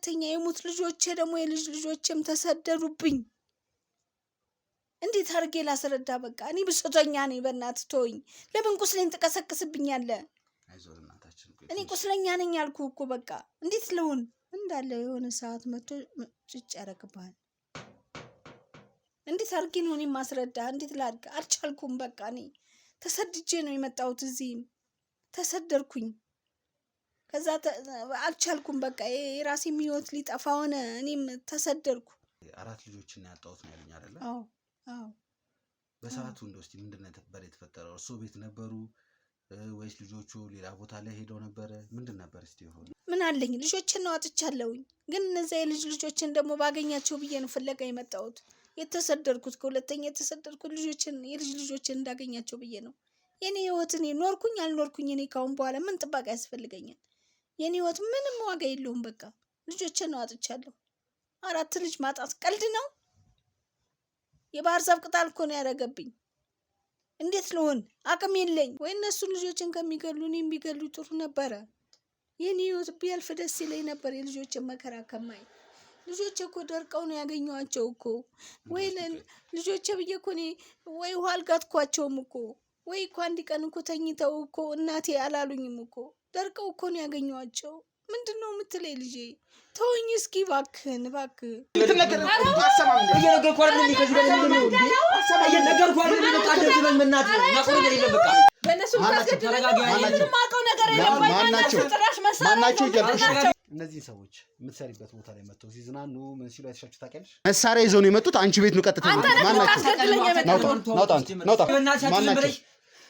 ሁለተኛ የሙት ልጆቼ ደግሞ የልጅ ልጆቼም ተሰደዱብኝ እንዴት አድርጌ ላስረዳ በቃ እኔ ብሶተኛ ነኝ በእናትህ ተወኝ ለምን ቁስሌን ትቀሰቅስብኛለህ አይዞህ እናታችን እኔ ቁስለኛ ነኝ ያልኩህ እኮ በቃ እንዴት ልሁን እንዳለ የሆነ ሰዓት መጥቶ ጭጭ ያረግብሃል እንዴት አድርጌ ነው እኔ ማስረዳ እንዴት ላድርግ አልቻልኩም በቃ እኔ ተሰድጄ ነው የመጣሁት እዚህም ተሰደርኩኝ ከዛ አልቻልኩም በቃ የራሴ ህይወት ሊጠፋ ሆነ እኔም ተሰደርኩ አራት ልጆችን ያጣሁት ነው ያለኝ አይደለ አዎ በሰዓቱ እንደው እስቲ ምንድነው የተፈጠረው እርሶ ቤት ነበሩ ወይስ ልጆቹ ሌላ ቦታ ላይ ሄደው ነበር ምንድን ነበር እስቲ ይሆን ምን አለኝ ልጆችን ነው አጥቻለሁኝ ግን እነዛ የልጅ ልጆችን ደግሞ ባገኛቸው ብዬ ነው ፍለጋ የመጣሁት የተሰደርኩት ከሁለተኛ የተሰደርኩት ልጆችን የልጅ ልጆችን እንዳገኛቸው ብዬ ነው የኔ ህይወት እኔ ኖርኩኝ አልኖርኩኝ እኔ ካሁን በኋላ ምን ጥበቃ ያስፈልገኛል የኔ ህይወት ምንም ዋጋ የለውም በቃ ልጆችን ነው አጥቻለሁ አራት ልጅ ማጣት ቀልድ ነው የባህር ዛፍ ቅጠል እኮ ነው ያደረገብኝ እንዴት ልሆን አቅም የለኝ ወይ እነሱ ልጆችን ከሚገሉ እኔም ቢገሉ ጥሩ ነበረ የኔ ህይወት ቢያልፍ ደስ ይለኝ ነበር የልጆችን መከራ ከማይ ልጆቼ እኮ ደርቀው ነው ያገኘኋቸው እኮ ወይ ልጆቼ ብዬ እኮ እኔ ወይ ውሃ አልጋትኳቸውም እኮ ወይ እኮ አንድ ቀን እኮ ተኝተው እኮ እናቴ አላሉኝም እኮ ደርቀው እኮ ነው ያገኘኋቸው ምንድነው የምትለኝ ልጄ ተወኝ እስኪ እባክህን ነገር አሰማም እየነገርኩህ አይደል ከዚህ በላይ ምንድነው እንዴ አሰማ እየነገርኩህ አይደል ተቃደም ብለን መናት ማቆም ነገር የለም በቃ በእነሱ ማቀው ነገር የለም ማናቸው ይጀርሻቸው እነዚህ ሰዎች የምትሰሪበት ቦታ ላይ መጥተው ሲዝናኑ ምን ሲሉ አይተሻችሁ ታውቂያለሽ መሳሪያ ይዘው ነው የመጡት አንቺ ቤት ነው ቀጥታ ማናቸው ናውጣ ማናቸው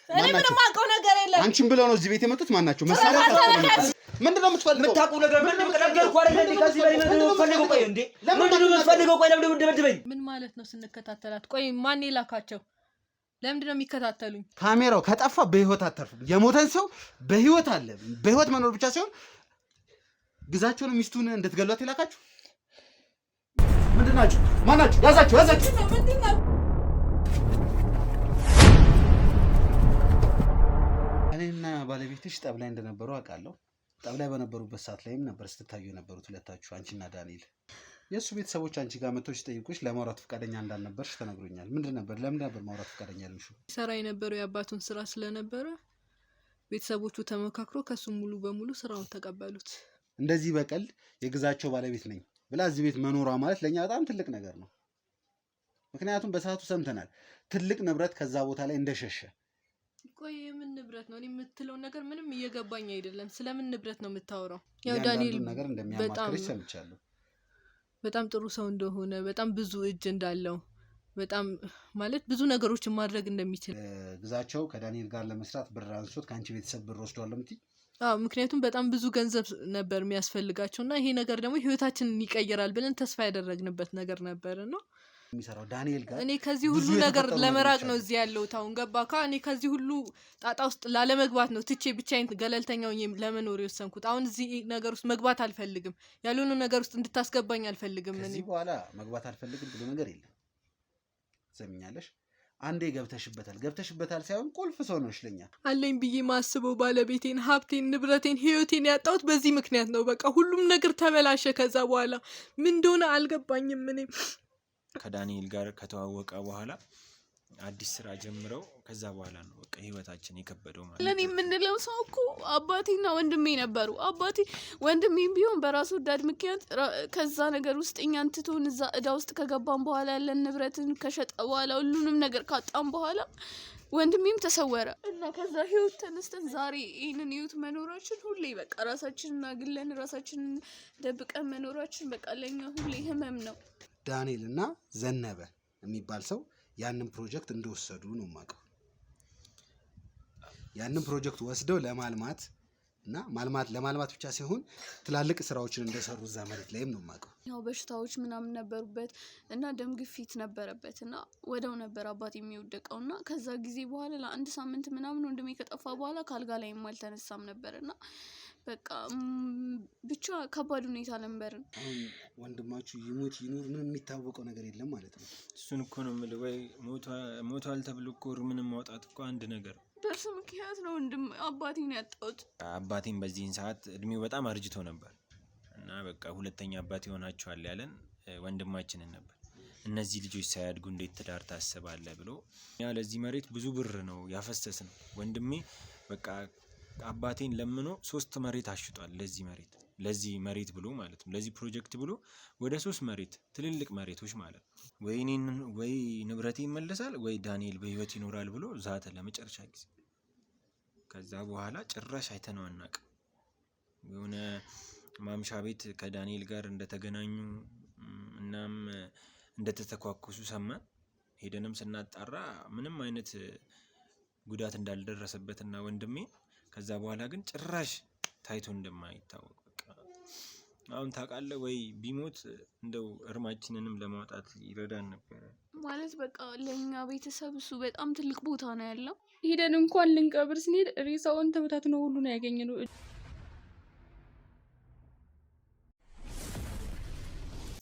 እኔ ምንም ማቀው ነገር የለም አንቺም ብለው ነው እዚህ ቤት የመጡት ማናቸው መሳሪያ ምንድነው የምትፈልገው የምታውቀው ነገር ምንድነው ነገርኩህ አይደል ከዚህ በላይ ምንድነው ፈልገው ቆይ እንዴ ለምንድነው የምትፈልገው ቆይ ለምን ደብደበኝ ምን ማለት ነው ስንከታተላት ቆይ ማን ይላካቸው ለምንድነው የሚከታተሉኝ ካሜራው ከጠፋ በህይወት አተርፉም የሞተን ሰው በህይወት አለ በህይወት መኖር ብቻ ሳይሆን ግዛቸውን ሚስቱን እንድትገሏት ይላካችሁ ምንድናችሁ ማናችሁ ያዛችሁ ምንድነው እኔና ባለቤትሽ ጠብ ላይ እንደነበሩ አውቃለሁ ጠብ ላይ በነበሩበት ሰዓት ላይም ነበር ስትታዩ የነበሩት ሁለታችሁ አንቺና ዳንኤል የሱ ቤተሰቦች አንቺ ጋር መጥተው ሲጠይቁሽ ለማውራት ፈቃደኛ እንዳልነበርሽ ተነግሮኛል ምንድን ነበር ለምን ነበር ማውራት ፈቃደኛ ያልሽው ሰራ የነበረው የአባቱን ስራ ስለነበረ ቤተሰቦቹ ተመካክሮ ከሱ ሙሉ በሙሉ ስራውን ተቀበሉት እንደዚህ በቀል የግዛቸው ባለቤት ነኝ ብላ እዚህ ቤት መኖሯ ማለት ለኛ በጣም ትልቅ ነገር ነው ምክንያቱም በሰዓቱ ሰምተናል ትልቅ ንብረት ከዛ ቦታ ላይ እንደሸሸ ቆይ ምን ንብረት ነው እኔ የምትለው ነገር ምንም እየገባኝ አይደለም ስለምን ንብረት ነው የምታወራው ያው ዳንኤል ነገር እንደሚያማክርሽ ሰምቻለሁ በጣም ጥሩ ሰው እንደሆነ በጣም ብዙ እጅ እንዳለው በጣም ማለት ብዙ ነገሮችን ማድረግ እንደሚችል ግዛቸው ከዳንኤል ጋር ለመስራት ብር አንሶት ካንቺ ቤተሰብ ብር ወስዷል ለምትይ ምክንያቱም በጣም ብዙ ገንዘብ ነበር የሚያስፈልጋቸውና ይሄ ነገር ደግሞ ህይወታችንን ይቀየራል ብለን ተስፋ ያደረግንበት ነገር ነበርና የሚሰራው ዳንኤል ጋር እኔ ከዚህ ሁሉ ነገር ለመራቅ ነው እዚህ ያለው ታውን ገባካ እኔ ከዚህ ሁሉ ጣጣ ውስጥ ላለመግባት ነው ትቼ ብቻዬን ገለልተኛው ለመኖር የወሰንኩት አሁን እዚህ ነገር ውስጥ መግባት አልፈልግም ያሉን ነገር ውስጥ እንድታስገባኝ አልፈልግም እኔ እዚህ በኋላ መግባት አልፈልግም ብሎ ነገር የለም ሰምኛለሽ አንዴ ገብተሽበታል ሳይሆን ቁልፍ ሰው ነው ሽለኛ አለኝ ብዬ ማስበው ባለቤቴን ሀብቴን ንብረቴን ህይወቴን ያጣሁት በዚህ ምክንያት ነው በቃ ሁሉም ነገር ተበላሸ ከዛ በኋላ ምን እንደሆነ አልገባኝም እኔ ከዳንኤል ጋር ከተዋወቀ በኋላ አዲስ ስራ ጀምረው ከዛ በኋላ ነው በቃ ህይወታችን የከበደው ማለት ለኔ የምንለው ሰው እኮ አባቴና ወንድሜ ነበሩ አባቴ ወንድሜም ቢሆን በራሱ ዳድ ምክንያት ከዛ ነገር ውስጥ እኛን ትቶን እዛ እዳ ውስጥ ከገባን በኋላ ያለን ንብረትን ከሸጠ በኋላ ሁሉንም ነገር ካጣን በኋላ ወንድሜም ተሰወረ እና ከዛ ህይወት ተነስተን ዛሬ ይሄንን ህይወት መኖራችን ሁሌ በቃ ራሳችንን አግለን ራሳችንን ደብቀን መኖራችን በቃ ለኛ ሁሌ ህመም ነው ዳንኤል እና ዘነበ የሚባል ሰው ያንን ፕሮጀክት እንደወሰዱ ነው ማቀው ያንን ፕሮጀክት ወስደው ለማልማት እና ለማልማት ብቻ ሳይሆን ትላልቅ ስራዎችን እንደሰሩ እዛ መሬት ላይም ነው ማቀው ያው በሽታዎች ምናምን ነበሩበት እና ደም ግፊት ነበረበትና ወደው ነበር አባቴ የሚወደቀውና ከዛ ጊዜ በኋላ ለአንድ ሳምንት ምናምን ወንድሜ ከጠፋ በኋላ ካልጋ ላይም አልተነሳም ነበርና በቃ ብቻ ከባድ ሁኔታ ነበርን ወንድማችሁ ይሞት ይኑር ምንም የሚታወቀው ነገር የለም ማለት ነው እሱን እኮ ነው የምልህ ወይ ሞቷል ተብሎ እኮ ምንም ማውጣት እኮ አንድ ነገር በሱ ምክንያት ነው ወንድም አባቴን ያጣሁት አባቴን በዚህን ሰዓት እድሜው በጣም አርጅቶ ነበር እና እና በቃ ሁለተኛ አባት ይሆናቸዋል ያለን ወንድማችንን ነበር። እነዚህ ልጆች ሳያድጉ እንዴት ትዳር ታስባለህ ብሎ ያ ለዚህ መሬት ብዙ ብር ነው ያፈሰስነው። ወንድሜ በቃ አባቴን ለምኖ 3 መሬት አሽጧል። ለዚህ መሬት ብሎ ማለት ነው፣ ለዚህ ፕሮጀክት ብሎ ወደ 3 መሬት ትልልቅ መሬቶች ማለት ነው። ወይ ንብረቴ ይመለሳል ወይ ዳንኤል በህይወት ይኖራል ብሎ ዛተ ለመጨረሻ ጊዜ። ከዛ በኋላ ጭራሽ አይተነው አናውቅም። የሆነ ማምሻ ቤት ከዳንኤል ጋር እንደተገናኙ እናም እንደተተኳኩሱ ሰማን። ሄደንም ስናጣራ ምንም አይነት ጉዳት እንዳልደረሰበትና ወንድሜ ከዛ በኋላ ግን ጭራሽ ታይቶ እንደማይታወቅ በቃ አሁን ታውቃለህ ወይ ቢሞት እንደው እርማችንንም ለማውጣት ይረዳን ነበር ማለት በቃ ለኛ ቤተሰብ እሱ በጣም ትልቅ ቦታ ነው ያለው። ሄደን እንኳን ልንቀብር ስንሄድ ሬሳውን ተበታትኖ ሁሉ ነው ያገኘነው።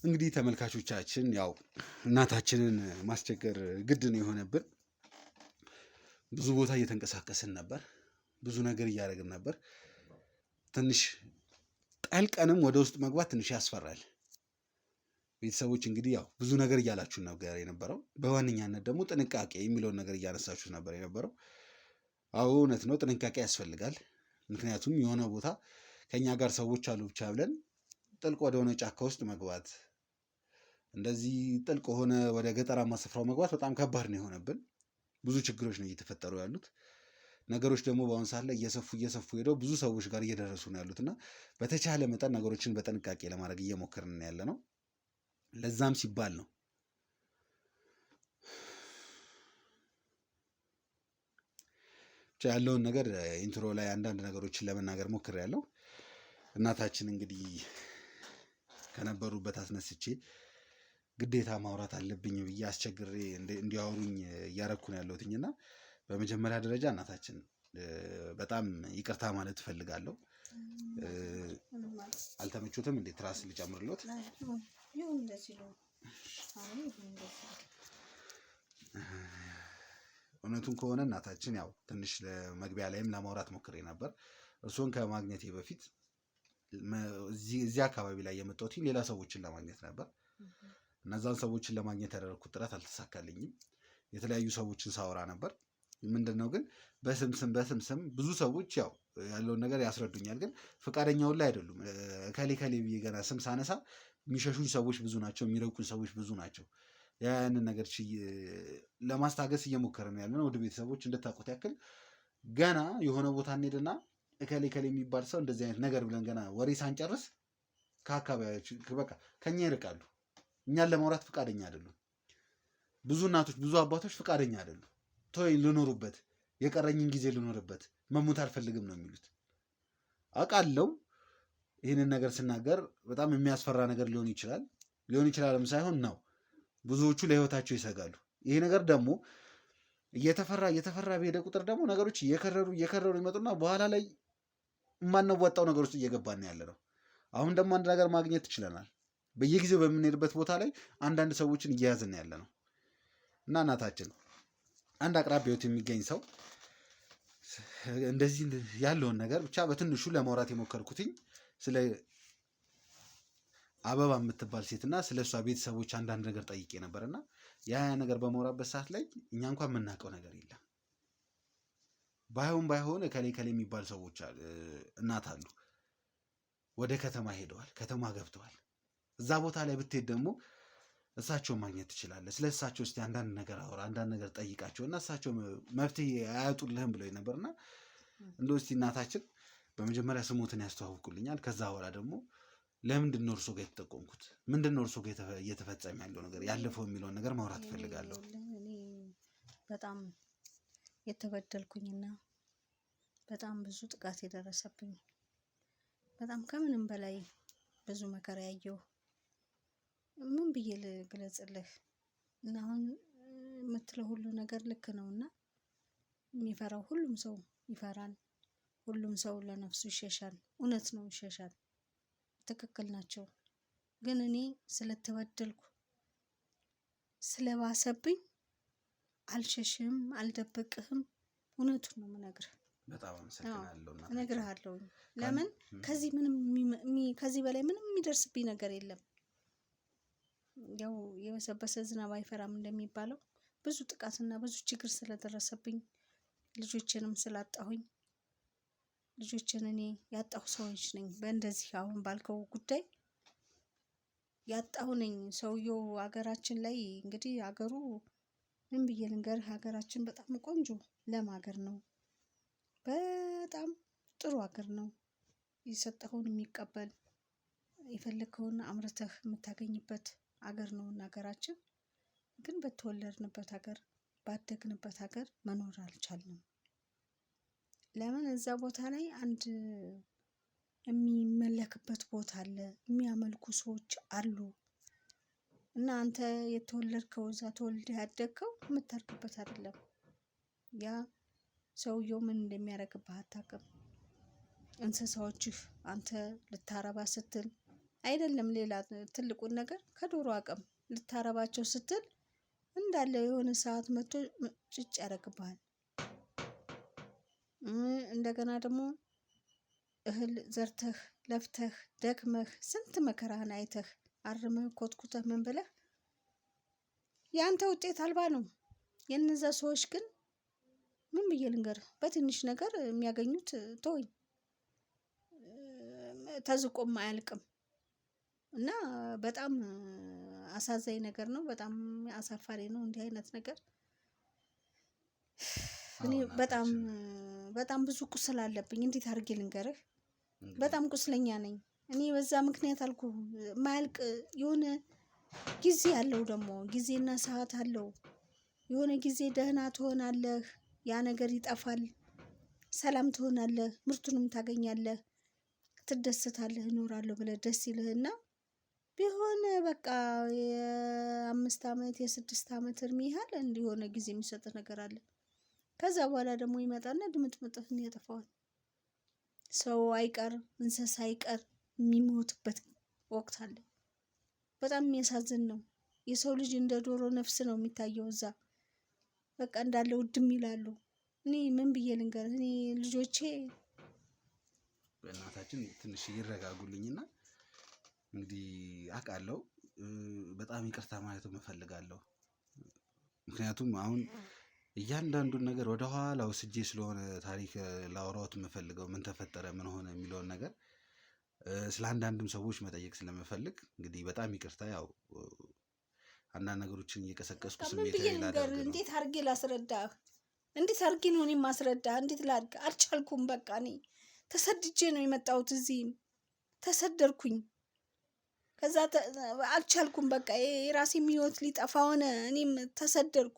እንግዲህ ተመልካቾቻችን ያው እናታችንን ማስቸገር ግድ ነው የሆነብን። ብዙ ቦታ እየተንቀሳቀስን ነበር፣ ብዙ ነገር እያደረግን ነበር። ትንሽ ጠልቀንም ወደ ውስጥ መግባት ትንሽ ያስፈራል። ቤተሰቦች እንግዲህ ያው ብዙ ነገር እያላችሁ ነበር የነበረው። በዋነኛነት ደግሞ ጥንቃቄ የሚለውን ነገር እያነሳችሁ ነበር የነበረው። አዎ እውነት ነው፣ ጥንቃቄ ያስፈልጋል። ምክንያቱም የሆነ ቦታ ከኛ ጋር ሰዎች አሉ ብቻ ብለን ጥልቅ ወደሆነ ጫካ ውስጥ መግባት፣ እንደዚህ ጥልቅ ሆነ ወደ ገጠራማ ስፍራው መግባት በጣም ከባድ ነው የሆነብን። ብዙ ችግሮች ነው እየተፈጠሩ ያሉት። ነገሮች ደግሞ በአሁኑ ሰዓት ላይ እየሰፉ ሄደው ብዙ ሰዎች ጋር እየደረሱ ነው ያሉት እና በተቻለ መጠን ነገሮችን በጥንቃቄ ለማድረግ እየሞከርን ያለ ነው። ለዛም ሲባል ነው ብቻ ያለውን ነገር ኢንትሮ ላይ አንዳንድ ነገሮችን ለመናገር ሞክሬያለሁ። እናታችን እንግዲህ ከነበሩበት አስነስቼ ግዴታ ማውራት አለብኝ ብዬ አስቸግሬ እንዲያወሩኝ እያረኩ ነው ያለሁትኝ እና በመጀመሪያ ደረጃ እናታችን በጣም ይቅርታ ማለት እፈልጋለሁ። አልተመቾትም እንዴ? ትራስ ልጨምርሎት? እውነቱን ከሆነ እናታችን ያው ትንሽ ለመግቢያ ላይም ለማውራት ሞክሬ ነበር። እርሶን ከማግኘቴ በፊት እዚህ አካባቢ ላይ የመጣሁት ሌላ ሰዎችን ለማግኘት ነበር። እነዛን ሰዎችን ለማግኘት ያደረኩት ጥረት አልተሳካልኝም። የተለያዩ ሰዎችን ሳወራ ነበር። ምንድነው ግን በስም ብዙ ሰዎች ያው ያለውን ነገር ያስረዱኛል፣ ግን ፈቃደኛውን ላይ አይደሉም። ከሌ ብዬ ገና ስም ሳነሳ የሚሸሹኝ ሰዎች ብዙ ናቸው፣ የሚረቁኝ ሰዎች ብዙ ናቸው። ያንን ነገር ለማስታገስ እየሞከርን ያለ ነው። ወደ ቤተሰቦች እንድታውቁት ያክል ገና የሆነ ቦታ እንሄድና እከሌ የሚባል ሰው እንደዚህ አይነት ነገር ብለን ገና ወሬ ሳንጨርስ ከአካባቢያችን በቃ ከኛ ይርቃሉ። እኛን ለማውራት ፈቃደኛ አይደሉም። ብዙ እናቶች ብዙ አባቶች ፈቃደኛ አይደሉም። ተወኝ ልኖርበት፣ የቀረኝን ጊዜ ልኖርበት፣ መሞት አልፈልግም ነው የሚሉት። አውቃለሁ ይህንን ነገር ስናገር በጣም የሚያስፈራ ነገር ሊሆን ይችላልም ሳይሆን ነው። ብዙዎቹ ለህይወታቸው ይሰጋሉ። ይሄ ነገር ደግሞ እየተፈራ በሄደ ቁጥር ደግሞ ነገሮች እየከረሩ ይመጡና በኋላ ላይ የማንወጣው ነገር ውስጥ እየገባን ያለ ነው። አሁን ደግሞ አንድ ነገር ማግኘት ትችለናል። በየጊዜው በምንሄድበት ቦታ ላይ አንዳንድ ሰዎችን እየያዝን ያለ ነው እና እናታችን አንድ አቅራቢያዎት የሚገኝ ሰው እንደዚህ ያለውን ነገር ብቻ በትንሹ ለማውራት የሞከርኩትኝ ስለ አበባ የምትባል ሴትና ስለ እሷ ቤተሰቦች አንዳንድ ነገር ጠይቄ ነበርና ያ ነገር በማውራበት ሰዓት ላይ እኛ እንኳን የምናውቀው ነገር የለም። ባይሆን ከሌ የሚባል ሰዎች እናት አሉ፣ ወደ ከተማ ሄደዋል፣ ከተማ ገብተዋል። እዛ ቦታ ላይ ብትሄድ ደግሞ እሳቸውን ማግኘት ትችላለህ። ስለ እሳቸው እስቲ አንዳንድ ነገር አውራ፣ አንዳንድ ነገር ጠይቃቸው እና እሳቸው መፍትሄ አያጡልህም ብለው ነበርና እንደው እስቲ እናታችን በመጀመሪያ ስሞትን ያስተዋውቁልኛል። ከዛ በኋላ ደግሞ ለምንድን ነው እርሶ ጋር የተጠቆምኩት? ምንድን ነው እርሶ ጋር እየተፈጸመ ያለው ነገር ያለፈው የሚለውን ነገር ማውራት እፈልጋለሁ። እኔ በጣም የተበደልኩኝና በጣም ብዙ ጥቃት የደረሰብኝ በጣም ከምንም በላይ ብዙ መከራ ያየው ምን ብዬ ልግለጽልህ? እና አሁን የምትለው ሁሉ ነገር ልክ ነውና የሚፈራው ሁሉም ሰው ይፈራል። ሁሉም ሰው ለነፍሱ ይሸሻል። እውነት ነው፣ ይሸሻል። ትክክል ናቸው። ግን እኔ ስለተበደልኩ ስለባሰብኝ አልሸሽም፣ አልደብቅህም። እውነቱን ነው የምነግርህ። በጣም አመሰግናለሁ እናታችን። እነግርሃለሁ። ለምን ከዚህ በላይ ምንም የሚደርስብኝ ነገር የለም። ያው የበሰበሰ ዝናብ አይፈራም እንደሚባለው ብዙ ጥቃትና ብዙ ችግር ስለደረሰብኝ ልጆችንም ስላጣሁኝ ልጆችን እኔ ያጣሁ ሰዎች ነኝ። በእንደዚህ አሁን ባልከው ጉዳይ ያጣሁ ነኝ። ሰውየው ሀገራችን ላይ እንግዲህ ሀገሩ ምን ብዬ ልንገርህ፣ ሀገራችን በጣም ቆንጆ ለም ሀገር ነው። በጣም ጥሩ ሀገር ነው። የሰጠኸውን የሚቀበል የፈለግከውን አምርተህ የምታገኝበት ሀገር ነው። ሀገራችን ግን በተወለድንበት ሀገር ባደግንበት ሀገር መኖር አልቻልንም። ለምን? እዛ ቦታ ላይ አንድ የሚመለክበት ቦታ አለ፣ የሚያመልኩ ሰዎች አሉ። እና አንተ የተወለድከው እዛ ተወልደህ ያደግከው የምታርግበት አይደለም። ያ ሰውየው ምን እንደሚያደርግብህ አታውቅም። እንስሳዎችህ አንተ ልታረባ ስትል አይደለም ሌላ ትልቁን ነገር ከዶሮ አቅም ልታረባቸው ስትል እንዳለ የሆነ ሰዓት መጥቶ ጭጭ ያደርግብሃል። እንደገና ደግሞ እህል ዘርተህ ለፍተህ ደክመህ ስንት መከራህን አይተህ አርመህ ኮትኩተህ ምን ብለህ የአንተ ውጤት አልባ ነው። የነዛ ሰዎች ግን ምን ብዬ ልንገርህ፣ በትንሽ ነገር የሚያገኙት ተወኝ ተዝቆም አያልቅም። እና በጣም አሳዛኝ ነገር ነው። በጣም አሳፋሪ ነው እንዲህ አይነት ነገር። እኔ በጣም ብዙ ቁስል አለብኝ። እንዴት አድርጌ ልንገርህ? በጣም ቁስለኛ ነኝ እኔ። በዛ ምክንያት አልኩ ማያልቅ የሆነ ጊዜ አለው፣ ደግሞ ጊዜና ሰዓት አለው። የሆነ ጊዜ ደህና ትሆናለህ፣ ያ ነገር ይጠፋል። ሰላም ትሆናለህ፣ ምርቱንም ታገኛለህ፣ ትደሰታለህ። እኖራለሁ ብለህ ደስ ይልህና ቢሆን በቃ የ5 ዓመት የ6 ዓመት እድሜ ያህል እንዲሆነ ጊዜ የሚሰጥ ነገር አለ። ከዛ በኋላ ደግሞ ይመጣና ድምጥምጥፍን ያጠፋዋል። ሰው አይቀር እንስሳ አይቀር የሚሞትበት ወቅት አለ። በጣም የሚያሳዝን ነው። የሰው ልጅ እንደ ዶሮ ነፍስ ነው የሚታየው እዛ። በቃ እንዳለ ውድም ይላሉ። እኔ ምን ብዬ ልንገር? እኔ ልጆቼ በእናታችን ትንሽ ይረጋጉልኝና እንግዲህ አውቃለሁ፣ በጣም ይቅርታ ማለት እፈልጋለሁ። ምክንያቱም አሁን እያንዳንዱን ነገር ወደ ኋላ ወስጄ ስለሆነ ታሪክ ላወራዎት የምፈልገው ምን ተፈጠረ ምን ሆነ የሚለውን ነገር ስለ አንዳንድም ሰዎች መጠየቅ ስለምፈልግ እንግዲህ በጣም ይቅርታ። ያው አንዳንድ ነገሮችን እየቀሰቀስኩ ስሜታዊ ላደርግ ነው። እንዴት አድርጌ ላስረዳህ? እንዴት አድርጌ ነው እኔ ማስረዳህ? እንዴት ላድርግ? አልቻልኩም። በቃ እኔ ተሰድጄ ነው የመጣሁት። እዚህም ተሰደርኩኝ። ከዛ አልቻልኩም። በቃ የራሴም ህይወት ሊጠፋ ሆነ። እኔም ተሰደርኩ።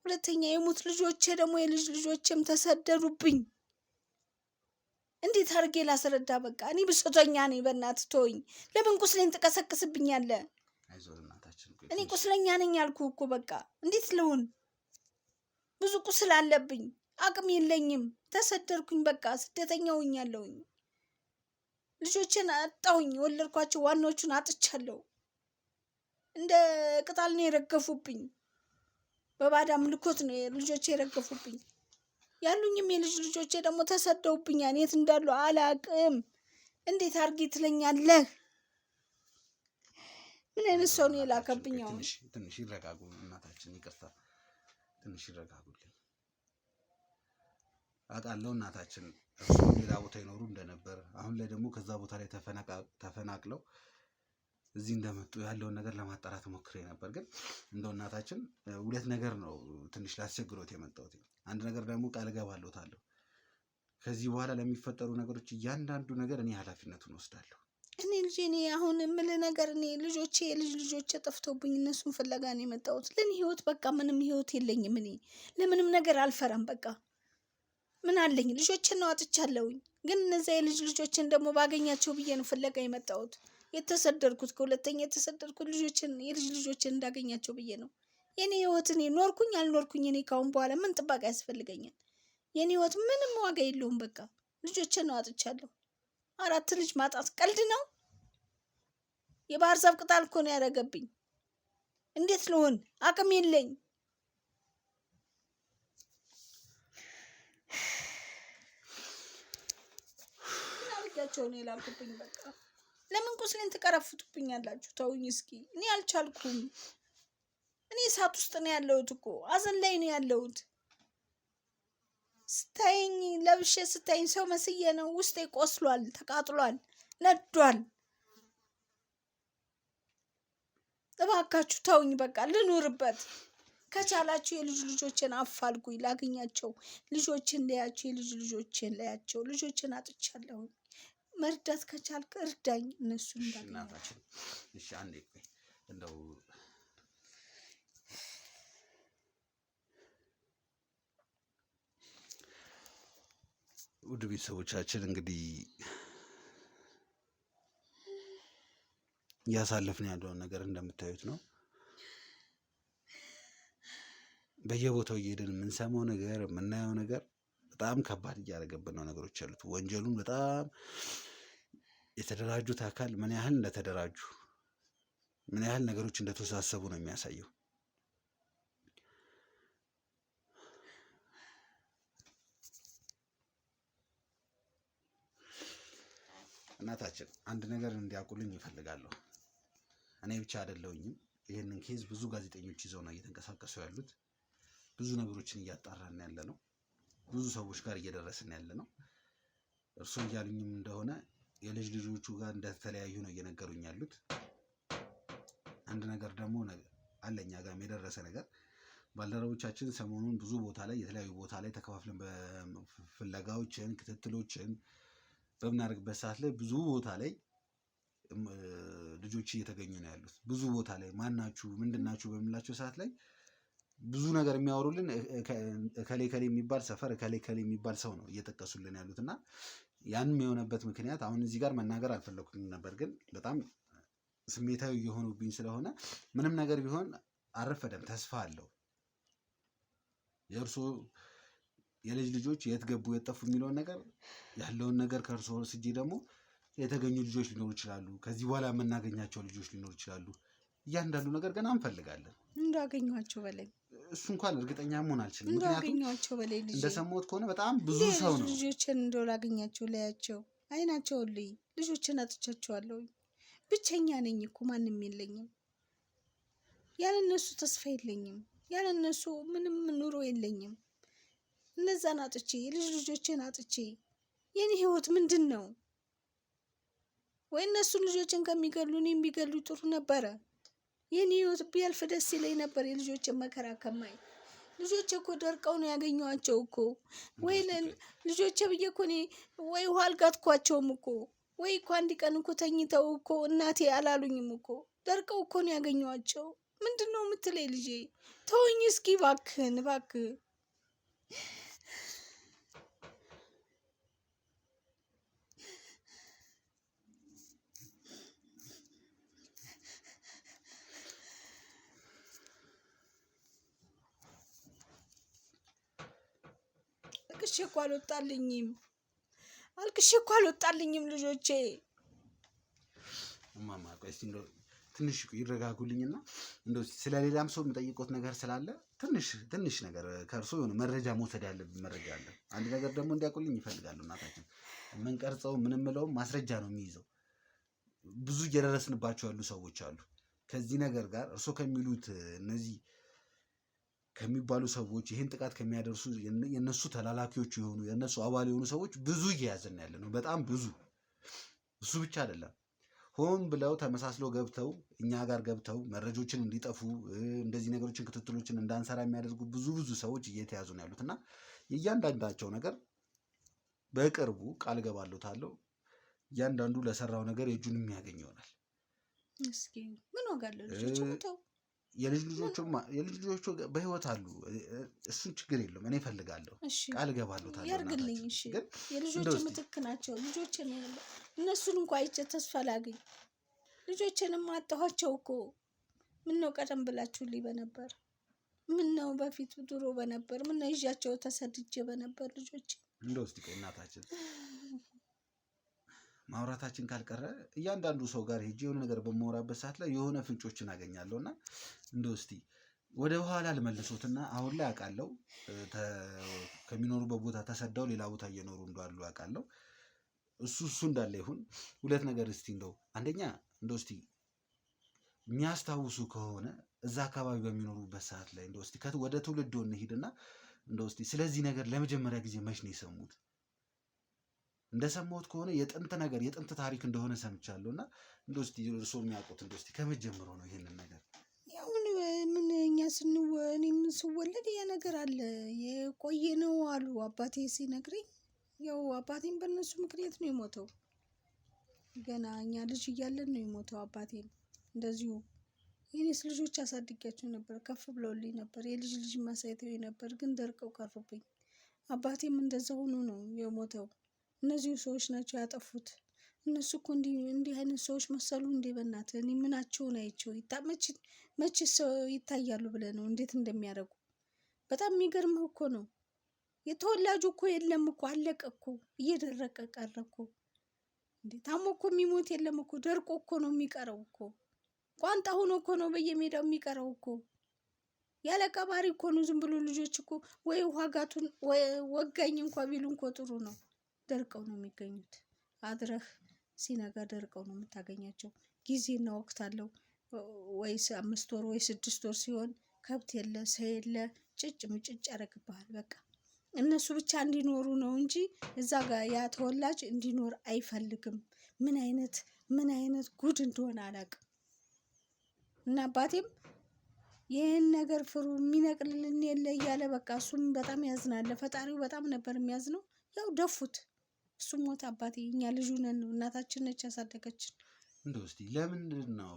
ሁለተኛ የሙት ልጆቼ ደግሞ የልጅ ልጆቼም ተሰደዱብኝ። እንዴት አድርጌ ላስረዳ? በቃ እኔ ብሶተኛ ነኝ። በእናትህ ተወኝ። ለምን ቁስሌን ትቀሰቅስብኛለህ? እኔ ቁስለኛ ነኝ ያልኩህ እኮ። በቃ እንዴት ልሁን? ብዙ ቁስል አለብኝ። አቅም የለኝም። ተሰደርኩኝ። በቃ ስደተኛ ሆኛለሁኝ። ልጆችን አጣሁኝ። የወለድኳቸው ዋናዎቹን አጥቻለሁ። እንደ ቅጠል ነው የረገፉብኝ። በባዳ ምልኮት ነው ልጆቼ የረገፉብኝ። ያሉኝም የልጅ ልጆቼ ደግሞ ተሰደውብኛል። የት እንዳሉ አላቅም። እንዴት አድርጌ ትለኛለህ? ምን አይነት ሰው ነው የላከብኝ? አሁን ትንሽ ይረጋጉ እናታችን፣ ይቅርታ ትንሽ ይረጋጉልኝ። አውቃለሁ እናታችን እርሱ ሌላ ቦታ ይኖሩ እንደነበር፣ አሁን ላይ ደግሞ ከዛ ቦታ ላይ ተፈናቅለው እዚህ እንደመጡ ያለውን ነገር ለማጣራት ሞክሬ ነበር። ግን እንደው እናታችን ሁለት ነገር ነው ትንሽ ላስቸግሮት የመጣሁት። አንድ ነገር ደግሞ ቃል እገባለታለሁ፣ ከዚህ በኋላ ለሚፈጠሩ ነገሮች እያንዳንዱ ነገር እኔ ኃላፊነቱን ወስዳለሁ። እኔ አሁን የምልህ ነገር እኔ ልጆቼ የልጅ ልጆቼ ጠፍተውብኝ እነሱን ፍለጋ ነው የመጣሁት። ለእኔ ህይወት በቃ ምንም ህይወት የለኝም። እኔ ለምንም ነገር አልፈራም። በቃ ምን አለኝ? ልጆችን ነው አጥቻለሁኝ። ግን እነዚያ የልጅ ልጆችን ደግሞ ባገኛቸው ብዬ ነው ፍለጋ የመጣሁት። የተሰደድኩት ከሁለተኛ የተሰደድኩት የልጅ ልጆችን እንዳገኛቸው ብዬ ነው። የኔ ህይወት እኔ ኖርኩኝ አልኖርኩኝ እኔ ካሁን በኋላ ምን ጥበቃ ያስፈልገኛል? የኔ ህይወት ምንም ዋጋ የለውም። በቃ ልጆችን ነው አጥቻለሁ። 4 ልጅ ማጣት ቀልድ ነው? የባህር ዛፍ ቅጠል እኮ ነው ያደረገብኝ። እንዴት ልሆን? አቅም የለኝ። አድርጊያቸው ነው የላኩብኝ። በቃ ለምን ቁስሌን ትቀረፍቱብኛላችሁ? ተውኝ እስኪ። እኔ አልቻልኩም። እኔ እሳት ውስጥ ነው ያለሁት እኮ አዘን ላይ ነው ያለሁት። ስታይኝ ለብሼ ስታይኝ ሰው መስዬ ነው። ውስጤ ቆስሏል፣ ተቃጥሏል፣ ነዷል። እባካችሁ ተውኝ። በቃ ልኑርበት። ከቻላችሁ የልጅ ልጆችን አፋልጉኝ፣ ላገኛቸው። ልጆችን ለያቸው፣ የልጅ ልጆችን ለያቸው። ልጆችን አጥቻለሁ። መርዳት ከቻልክ እርዳኝ። እነሱን እናታችን እሺ፣ አንዴ ቆይ እንደው ውድ ቤተሰቦቻችን እንግዲህ እያሳለፍን ያለውን ነገር እንደምታዩት ነው። በየቦታው እየሄድን የምንሰማው ነገር የምናየው ነገር በጣም ከባድ እያደረገብን ነው ነገሮች ያሉት። ወንጀሉን በጣም የተደራጁት አካል ምን ያህል እንደተደራጁ ምን ያህል ነገሮች እንደተወሳሰቡ ነው የሚያሳየው። እናታችን አንድ ነገር እንዲያውቁልኝ ይፈልጋለሁ። እኔ ብቻ አይደለሁኝም። ይህንን ኬዝ ብዙ ጋዜጠኞች ይዘው ነው እየተንቀሳቀሱ ያሉት። ብዙ ነገሮችን እያጣራን ያለ ነው። ብዙ ሰዎች ጋር እየደረስን ያለ ነው። እርሱ እያሉኝም እንደሆነ የልጅ ልጆቹ ጋር እንደተለያዩ ነው እየነገሩኝ ያሉት። አንድ ነገር ደግሞ አለኛ ጋር የደረሰ ነገር ባልደረቦቻችን ሰሞኑን ብዙ ቦታ ላይ የተለያዩ ቦታ ላይ ተከፋፍለን በፍለጋዎችን ክትትሎችን በምናደርግበት ሰዓት ላይ ብዙ ቦታ ላይ ልጆች እየተገኙ ነው ያሉት። ብዙ ቦታ ላይ ማናችሁ ምንድናችሁ በምላቸው ሰዓት ላይ ብዙ ነገር የሚያወሩልን እከሌ ከሌ የሚባል ሰፈር እከሌ ከሌ የሚባል ሰው ነው እየጠቀሱልን ያሉት እና ያንም የሆነበት ምክንያት አሁን እዚህ ጋር መናገር አልፈለኩም ነበር፣ ግን በጣም ስሜታዊ እየሆኑብኝ ስለሆነ ምንም ነገር ቢሆን አረፈደም፣ ተስፋ አለው። የእርሶ የልጅ ልጆች የት ገቡ የት ጠፉ የሚለውን ነገር ያለውን ነገር ከእርሶ ስጂ ደግሞ የተገኙ ልጆች ሊኖሩ ይችላሉ። ከዚህ በኋላ የምናገኛቸው ልጆች ሊኖሩ ይችላሉ። እያንዳንዱ ነገር ገና እንፈልጋለን። እንዳገኟቸው በላይ እሱ እንኳን እርግጠኛ መሆን አልችልም። እንዳገኟቸው በላይ ልጅ እንደሰማሁት ከሆነ በጣም ብዙ ሰው ነው ልጆችን እንደው ላገኛቸው ለያቸው አይናቸውን ልይ ልጆችን አጥቻቸዋለሁ። ብቸኛ ነኝ እኮ ማንም የለኝም። ያለ እነሱ ተስፋ የለኝም። ያለ እነሱ ምንም ኑሮ የለኝም። እነዛን አጥቼ የልጅ ልጆችን አጥቼ የኔ ህይወት ምንድን ነው? ወይ እነሱን ልጆችን ከሚገሉ እኔም ቢገሉ ጥሩ ነበረ። የኔ ህይወት ቢያልፍ ደስ ይለኝ ነበር። የልጆችን መከራ ከማይ ልጆቼ እኮ ደርቀው ነው ያገኘኋቸው እኮ። ወይ ልጆቼ ብዬ እኮ እኔ ወይ ውሃ አልጋትኳቸውም እኮ፣ ወይ እኮ አንድ ቀን እኮ ተኝተው እኮ እናቴ አላሉኝም እኮ። ደርቀው እኮ ነው ያገኘኋቸው። ምንድን ነው የምትለኝ ልጄ? ተወኝ እስኪ እባክህን፣ እባክህ አልቅሼ እኮ አልወጣልኝም ልጆቼ። እማማ ቆይ እስኪ እንደው ትንሽ ይረጋጉልኝና እንደው ስለሌላም ሰው የምጠይቆት ነገር ስላለ ትንሽ ነገር ከእርሶ የሆነ መረጃ መውሰድ ያለብን መረጃ አለ። አንድ ነገር ደግሞ እንዲያውቁልኝ ይፈልጋሉ። እናታችን የምንቀርጸው ምንምለውም ማስረጃ ነው የሚይዘው። ብዙ እየደረስንባቸው ያሉ ሰዎች አሉ። ከዚህ ነገር ጋር እርሶ ከሚሉት እነዚህ ከሚባሉ ሰዎች ይህን ጥቃት ከሚያደርሱ የነሱ ተላላኪዎች የሆኑ የነሱ አባል የሆኑ ሰዎች ብዙ እየያዝን ያለ ነው። በጣም ብዙ። እሱ ብቻ አይደለም፣ ሆን ብለው ተመሳስለው ገብተው እኛ ጋር ገብተው መረጆችን እንዲጠፉ እንደዚህ ነገሮችን ክትትሎችን እንዳንሰራ የሚያደርጉ ብዙ ሰዎች እየተያዙ ነው ያሉት እና የእያንዳንዳቸው ነገር በቅርቡ ቃል ገባለታለሁ እያንዳንዱ ለሰራው ነገር የእጁን የሚያገኝ ይሆናል። እስኪ ምን ዋጋ አለው? ልጆቹ ሞተው የልጅ ልጆቹ በህይወት አሉ። እሱን ችግር የለውም። እኔ እፈልጋለሁ፣ ቃል እገባለታለሁ ያርግልኝ። እሺ የልጆች ምትክ ናቸው ልጆችን። እነሱን እንኳ አይቼ ተስፋ ላገኝ። ልጆችንም አጣኋቸው እኮ። ምን ነው ቀደም ብላችሁልኝ በነበር? ምን ነው በፊት ድሮ በነበር? ምን ነው ይዣቸው ተሰድጄ በነበር ልጆች? እንደው እስቲ ቆይ እናታችን ማውራታችን ካልቀረ እያንዳንዱ ሰው ጋር ሄጄ የሆነ ነገር በማወራበት ሰዓት ላይ የሆነ ፍንጮችን አገኛለሁ እና እንደው እስቲ ወደ ኋላ ልመልሶትና አሁን ላይ አውቃለሁ ከሚኖሩበት ቦታ ተሰደው ሌላ ቦታ እየኖሩ እንዳሉ አውቃለሁ። እሱ እንዳለ ይሁን። ሁለት ነገር እስቲ እንደው አንደኛ እንደው እስቲ የሚያስታውሱ ከሆነ እዛ አካባቢ በሚኖሩበት ሰዓት ላይ እንደው እስቲ ወደ ትውልዶ እንሂድና እንደው እስቲ ስለዚህ ነገር ለመጀመሪያ ጊዜ መች ነው የሰሙት? እንደሰማሁት ከሆነ የጥንት ነገር የጥንት ታሪክ እንደሆነ ሰምቻለሁ እና እንደው እስቲ እርስዎ የሚያውቁት እንደው እስቲ ከመጀመሩ ነው ይሄንን ነገር? ያው ምን እኛ እኔም ስወለድ ያ ነገር አለ የቆየ ነው አሉ አባቴ ሲነግረኝ። ያው አባቴም በእነሱ ምክንያት ነው የሞተው። ገና እኛ ልጅ እያለን ነው የሞተው አባቴም። እንደዚሁ የኔስ ልጆች አሳድጊያቸው ነበር፣ ከፍ ብለውልኝ ነበር፣ የልጅ ልጅ ማሳይተው ነበር፣ ግን ደርቀው ቀሩብኝ። አባቴም እንደዛ ሆኖ ነው የሞተው። እነዚሁ ሰዎች ናቸው ያጠፉት። እነሱ እኮ እንዲህ አይነት ሰዎች መሰሉ እንዴ? በእናትህ እኔ ምናቸውን አይቼው መች ሰው ይታያሉ ብለህ ነው እንዴት እንደሚያደርጉ። በጣም የሚገርምህ እኮ ነው የተወላጁ እኮ የለም እኮ አለቀ እኮ፣ እየደረቀ ቀረ እኮ። እንዴ ታሞ እኮ የሚሞት የለም እኮ፣ ደርቆ እኮ ነው የሚቀረው እኮ። ቋንጣ ሆኖ እኮ ነው በየሜዳው የሚቀረው እኮ። ያለ ቀባሪ እኮ ነው። ዝም ብሎ ልጆች እኮ ወይ ዋጋቱን ወጋኝ እንኳ ቢሉ እንኳ ጥሩ ነው። ደርቀው ነው የሚገኙት። አድረህ ሲነጋ ደርቀው ነው የምታገኛቸው። ጊዜና ወቅት አለው። ወይ 5 ወር ወይ 6 ወር ሲሆን ከብት የለ ሰው የለ፣ ጭጭ ምጭጭ ያደርግብሃል። በቃ እነሱ ብቻ እንዲኖሩ ነው እንጂ እዛ ጋር ያ ተወላጅ እንዲኖር አይፈልግም። ምን አይነት ጉድ እንደሆነ አላውቅም። እና አባቴም ይህን ነገር ፍሩ የሚነቅልልን የለ እያለ በቃ እሱም በጣም ያዝናል። ፈጣሪው በጣም ነበር የሚያዝነው። ያው ደፉት፣ እሱም ሞተ። አባቴ እኛ ልጁ ነን ነው፣ እናታችን ነች ያሳደገችን። እንደው እስቲ ለምንድን ነው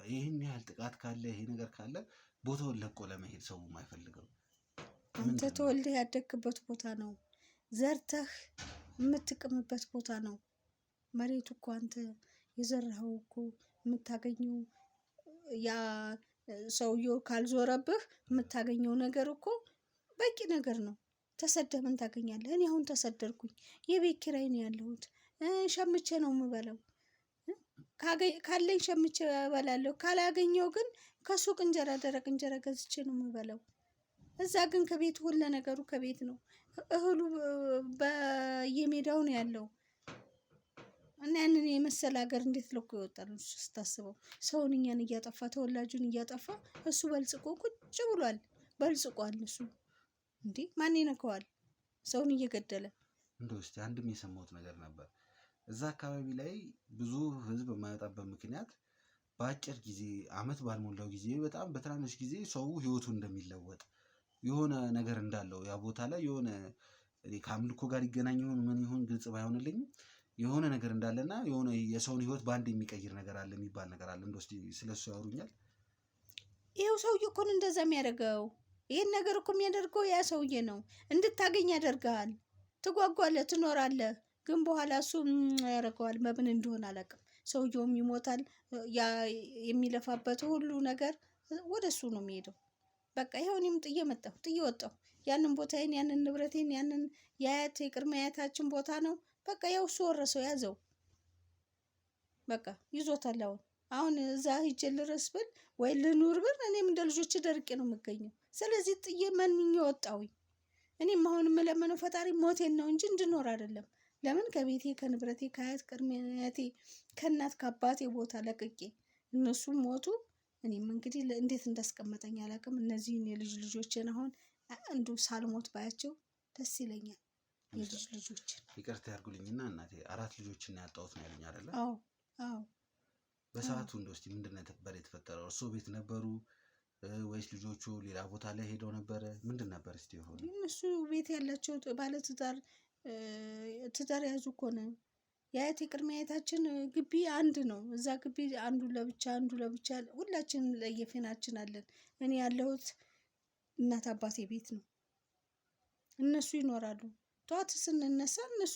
ይህን ያህል ጥቃት ካለ ይሄ ነገር ካለ ቦታውን ለቆ ለመሄድ ሰው የማይፈልገው? አንተ ተወልደህ ያደግክበት ቦታ ነው፣ ዘርተህ የምትቅምበት ቦታ ነው። መሬቱ እኮ አንተ የዘራኸው እኮ የምታገኘው ያ ሰውየው ካልዞረብህ የምታገኘው ነገር እኮ በቂ ነገር ነው። ተሰደህ ምን ታገኛለህ? እኔ አሁን ተሰደድኩኝ፣ የቤት ኪራይ ነው ያለሁት፣ ሸምቼ ነው የምበላው። ካለኝ ሸምቼ እበላለሁ፣ ካላገኘው ግን ከሱቅ እንጀራ ደረቅ እንጀራ ገዝቼ ነው የምበላው። እዛ ግን ከቤት ሁሉ ነገሩ ከቤት ነው። እህሉ በየሜዳው ነው ያለው እና ያንን የመሰለ ሀገር እንዴት ለቆ ይወጣል? ስታስበው ሰውን እኛን እያጠፋ ተወላጁን እያጠፋ እሱ በልጽቆ ቁጭ ብሏል። በልጽቋል እሱ። እንዴ ማን ይነካዋል? ሰውን እየገደለ። እንደው እስቲ አንድም የሰማሁት ነገር ነበር። እዛ አካባቢ ላይ ብዙ ህዝብ የማይወጣበት ምክንያት በአጭር ጊዜ አመት ባልሞላው ጊዜ በጣም በትናንሽ ጊዜ ሰው ህይወቱ እንደሚለወጥ የሆነ ነገር እንዳለው ያ ቦታ ላይ የሆነ ከአምልኮ ጋር ይገናኝ ይሆን ምን ይሆን ግልጽ ባይሆንልኝም የሆነ ነገር እንዳለና የሆነ የሰውን ህይወት በአንድ የሚቀይር ነገር አለ የሚባል ነገር አለ። እንደው እስቲ ስለሱ ያወሩኛል። ይሄው ሰውዬ እኮ ነው እንደዛ የሚያደርገው። ይሄን ነገር እኮ የሚያደርገው ያ ሰውዬ ነው። እንድታገኝ ያደርጋል። ትጓጓለህ፣ ትኖራለህ። ግን በኋላ እሱ ያደርገዋል። በምን እንደሆነ አላውቅም። ሰውየውም ይሞታል። ያ የሚለፋበት ሁሉ ነገር ወደ እሱ ነው የሚሄደው። በቃ ይኸው እኔም ጥዬ መጣሁ፣ ጥዬ ወጣሁ። ያንን ቦታዬን፣ ያንን ንብረቴን፣ ያንን የአያት የቅድመ አያታችን ቦታ ነው። በቃ ያው እሱ ወረሰው፣ ያዘው። በቃ ይዞታል። አሁን እዛ ሂጅ ልረስ ብል ወይ ልኑር ብል እኔም እንደ ልጆች ደርቄ ነው የምገኘው። ስለዚህ ጥዬ መንኜ ወጣሁኝ። እኔም አሁን የምለምነው ፈጣሪ ሞቴን ነው እንጂ እንድኖር አይደለም። ለምን ከቤቴ ከንብረቴ ከአያት ቅድመ አያቴ ከእናት ከአባቴ ቦታ ለቅቄ እነሱም ሞቱ። እኔም እንግዲህ እንዴት እንዳስቀመጠኝ አላውቅም። እነዚህን የልጅ ልጆችን አሁን እንዱ ሳልሞት ባያቸው ደስ ይለኛል። የልጅ ልጆችን ይቅርታ ያርጉልኝና እናቴ 4 ልጆችን ያጣሁት ነው ያሉኝ አይደለ? አዎ አዎ። በሰዓቱ እንደው እስቲ ምንድን ነበር የተፈጠረው? እርሶ ቤት ነበሩ ወይስ ልጆቹ ሌላ ቦታ ላይ ሄደው ነበረ? ምንድን ነበር እስቲ የሆነ? እነሱ ቤት ያላቸው ባለ ትዳር ያዙ እኮ ነው። የአያቴ ቅድመ አያታችን ግቢ አንድ ነው። እዛ ግቢ አንዱ ለብቻ ሁላችንም ለየፊናችን አለን። እኔ ያለሁት እናት አባቴ ቤት ነው። እነሱ ይኖራሉ። ጠዋት ስንነሳ እነሱ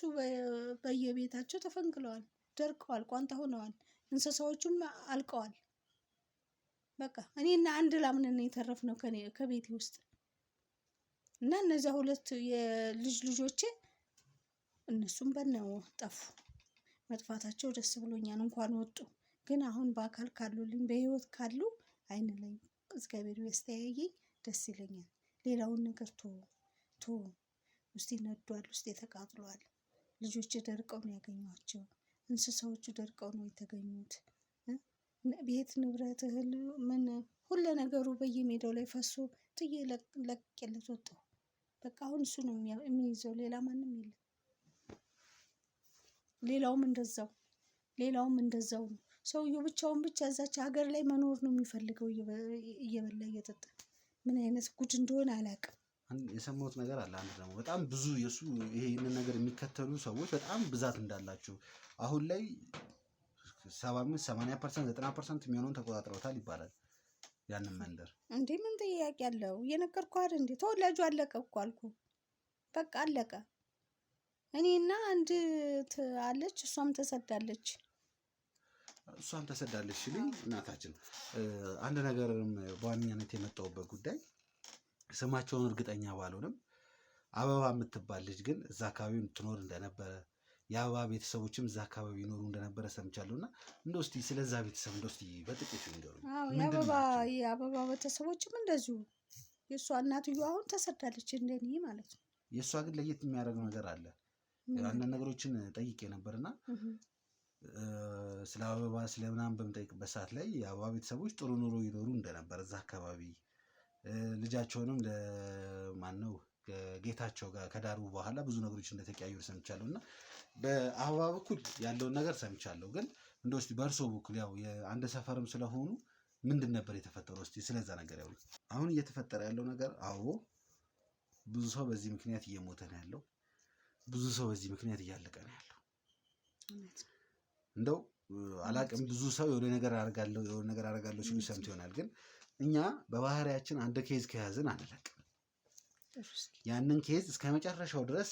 በየቤታቸው ተፈንቅለዋል፣ ደርቀዋል፣ ቋንጣ ሆነዋል። እንስሳዎቹም አልቀዋል። በቃ እኔና አንድ ላምን የተረፍነው ከቤቴ ውስጥ እና እነዚያ 2 የልጅ ልጆቼ እነሱም በነው ጠፉ። መጥፋታቸው ደስ ብሎኛል። እንኳን ወጡ። ግን አሁን በአካል ካሉልኝ በህይወት ካሉ አይን ላይ እግዚአብሔር ያስተያየኝ ደስ ይለኛል። ሌላውን ነገር ቶ ውስጤ ነዷል፣ ውስጤ ተቃጥሏል። ልጆች ደርቀው ነው ያገኟቸው። እንስሳዎቹ ደርቀው ነው የተገኙት። ቤት ንብረት፣ እህል፣ ምን ሁሉ ነገሩ በየሜዳው ላይ ፈሶ ጥዬ ለቅቄለት ወጣሁ። በቃ አሁን እሱ ነው የሚይዘው፣ ሌላ ማንም የለም። ሌላውም እንደዛው ነው። ሰውየው ብቻውን ብቻ እዛች ሀገር ላይ መኖር ነው የሚፈልገው፣ እየበላ እየጠጣ። ምን አይነት ጉድ እንደሆነ አላውቅም። የሰማሁት ነገር አለ። አንድ ደግሞ በጣም ብዙ የሱ ይሄንን ነገር የሚከተሉ ሰዎች በጣም ብዛት እንዳላቸው አሁን ላይ 75 80% 90% የሚሆነውን ተቆጣጥረውታል ይባላል። ያንን መንደር እንዴ ምን ጥያቄ አለው? እየነገርኩህ አይደል እንዴ? ተወላጁ አለቀ እኮ አልኩህ። በቃ አለቀ። እኔና አንድ አለች፣ እሷም ተሰዳለች ሲሉኝ እናታችን አንድ ነገርም በዋነኛነት የመጣሁበት ጉዳይ ስማቸውን እርግጠኛ ባልሆንም አበባ የምትባል ልጅ ግን እዛ አካባቢ ትኖር እንደነበረ የአበባ ቤተሰቦችም እዛ አካባቢ ይኖሩ እንደነበረ ሰምቻለሁ። እና እንደው እስኪ ስለዛ ቤተሰብ እንደው እስኪ በጥቂቱ ይንገሩኝ። የአበባ ቤተሰቦችም እንደዚሁ የእሷ እናትየው አሁን ተሰዳለች እንደኔ ማለት ነው። የእሷ ግን ለየት የሚያደርገው ነገር አለ። አንዳንድ ነገሮችን ጠይቄ ነበርና ስለ አበባ ስለምናምን በምጠይቅበት ሰዓት ላይ የአበባ ቤተሰቦች ጥሩ ኑሮ ይኖሩ እንደነበር እዛ አካባቢ ልጃቸውንም ለማነው ጌታቸው ጋር ከዳሩ በኋላ ብዙ ነገሮች እንደተቀያየሩ ሰምቻለሁ። እና በአበባ በኩል ያለውን ነገር ሰምቻለሁ። ግን እንደው እስኪ በእርሶ በኩል ያው የአንድ ሰፈርም ስለሆኑ ምንድን ነበር የተፈጠረው? እስኪ ስለዛ ነገር ያው አሁን እየተፈጠረ ያለው ነገር አዎ ብዙ ሰው በዚህ ምክንያት እየሞተ ነው ያለው። ብዙ ሰው በዚህ ምክንያት እያለቀ ነው ያለው። እንደው አላቅም ብዙ ሰው የሆነ ነገር አደርጋለሁ ሲሉ ሰምቶ ይሆናል። ግን እኛ በባህሪያችን አንድ ኬዝ ከያዝን አንለቅም። ያንን ኬዝ እስከ መጨረሻው ድረስ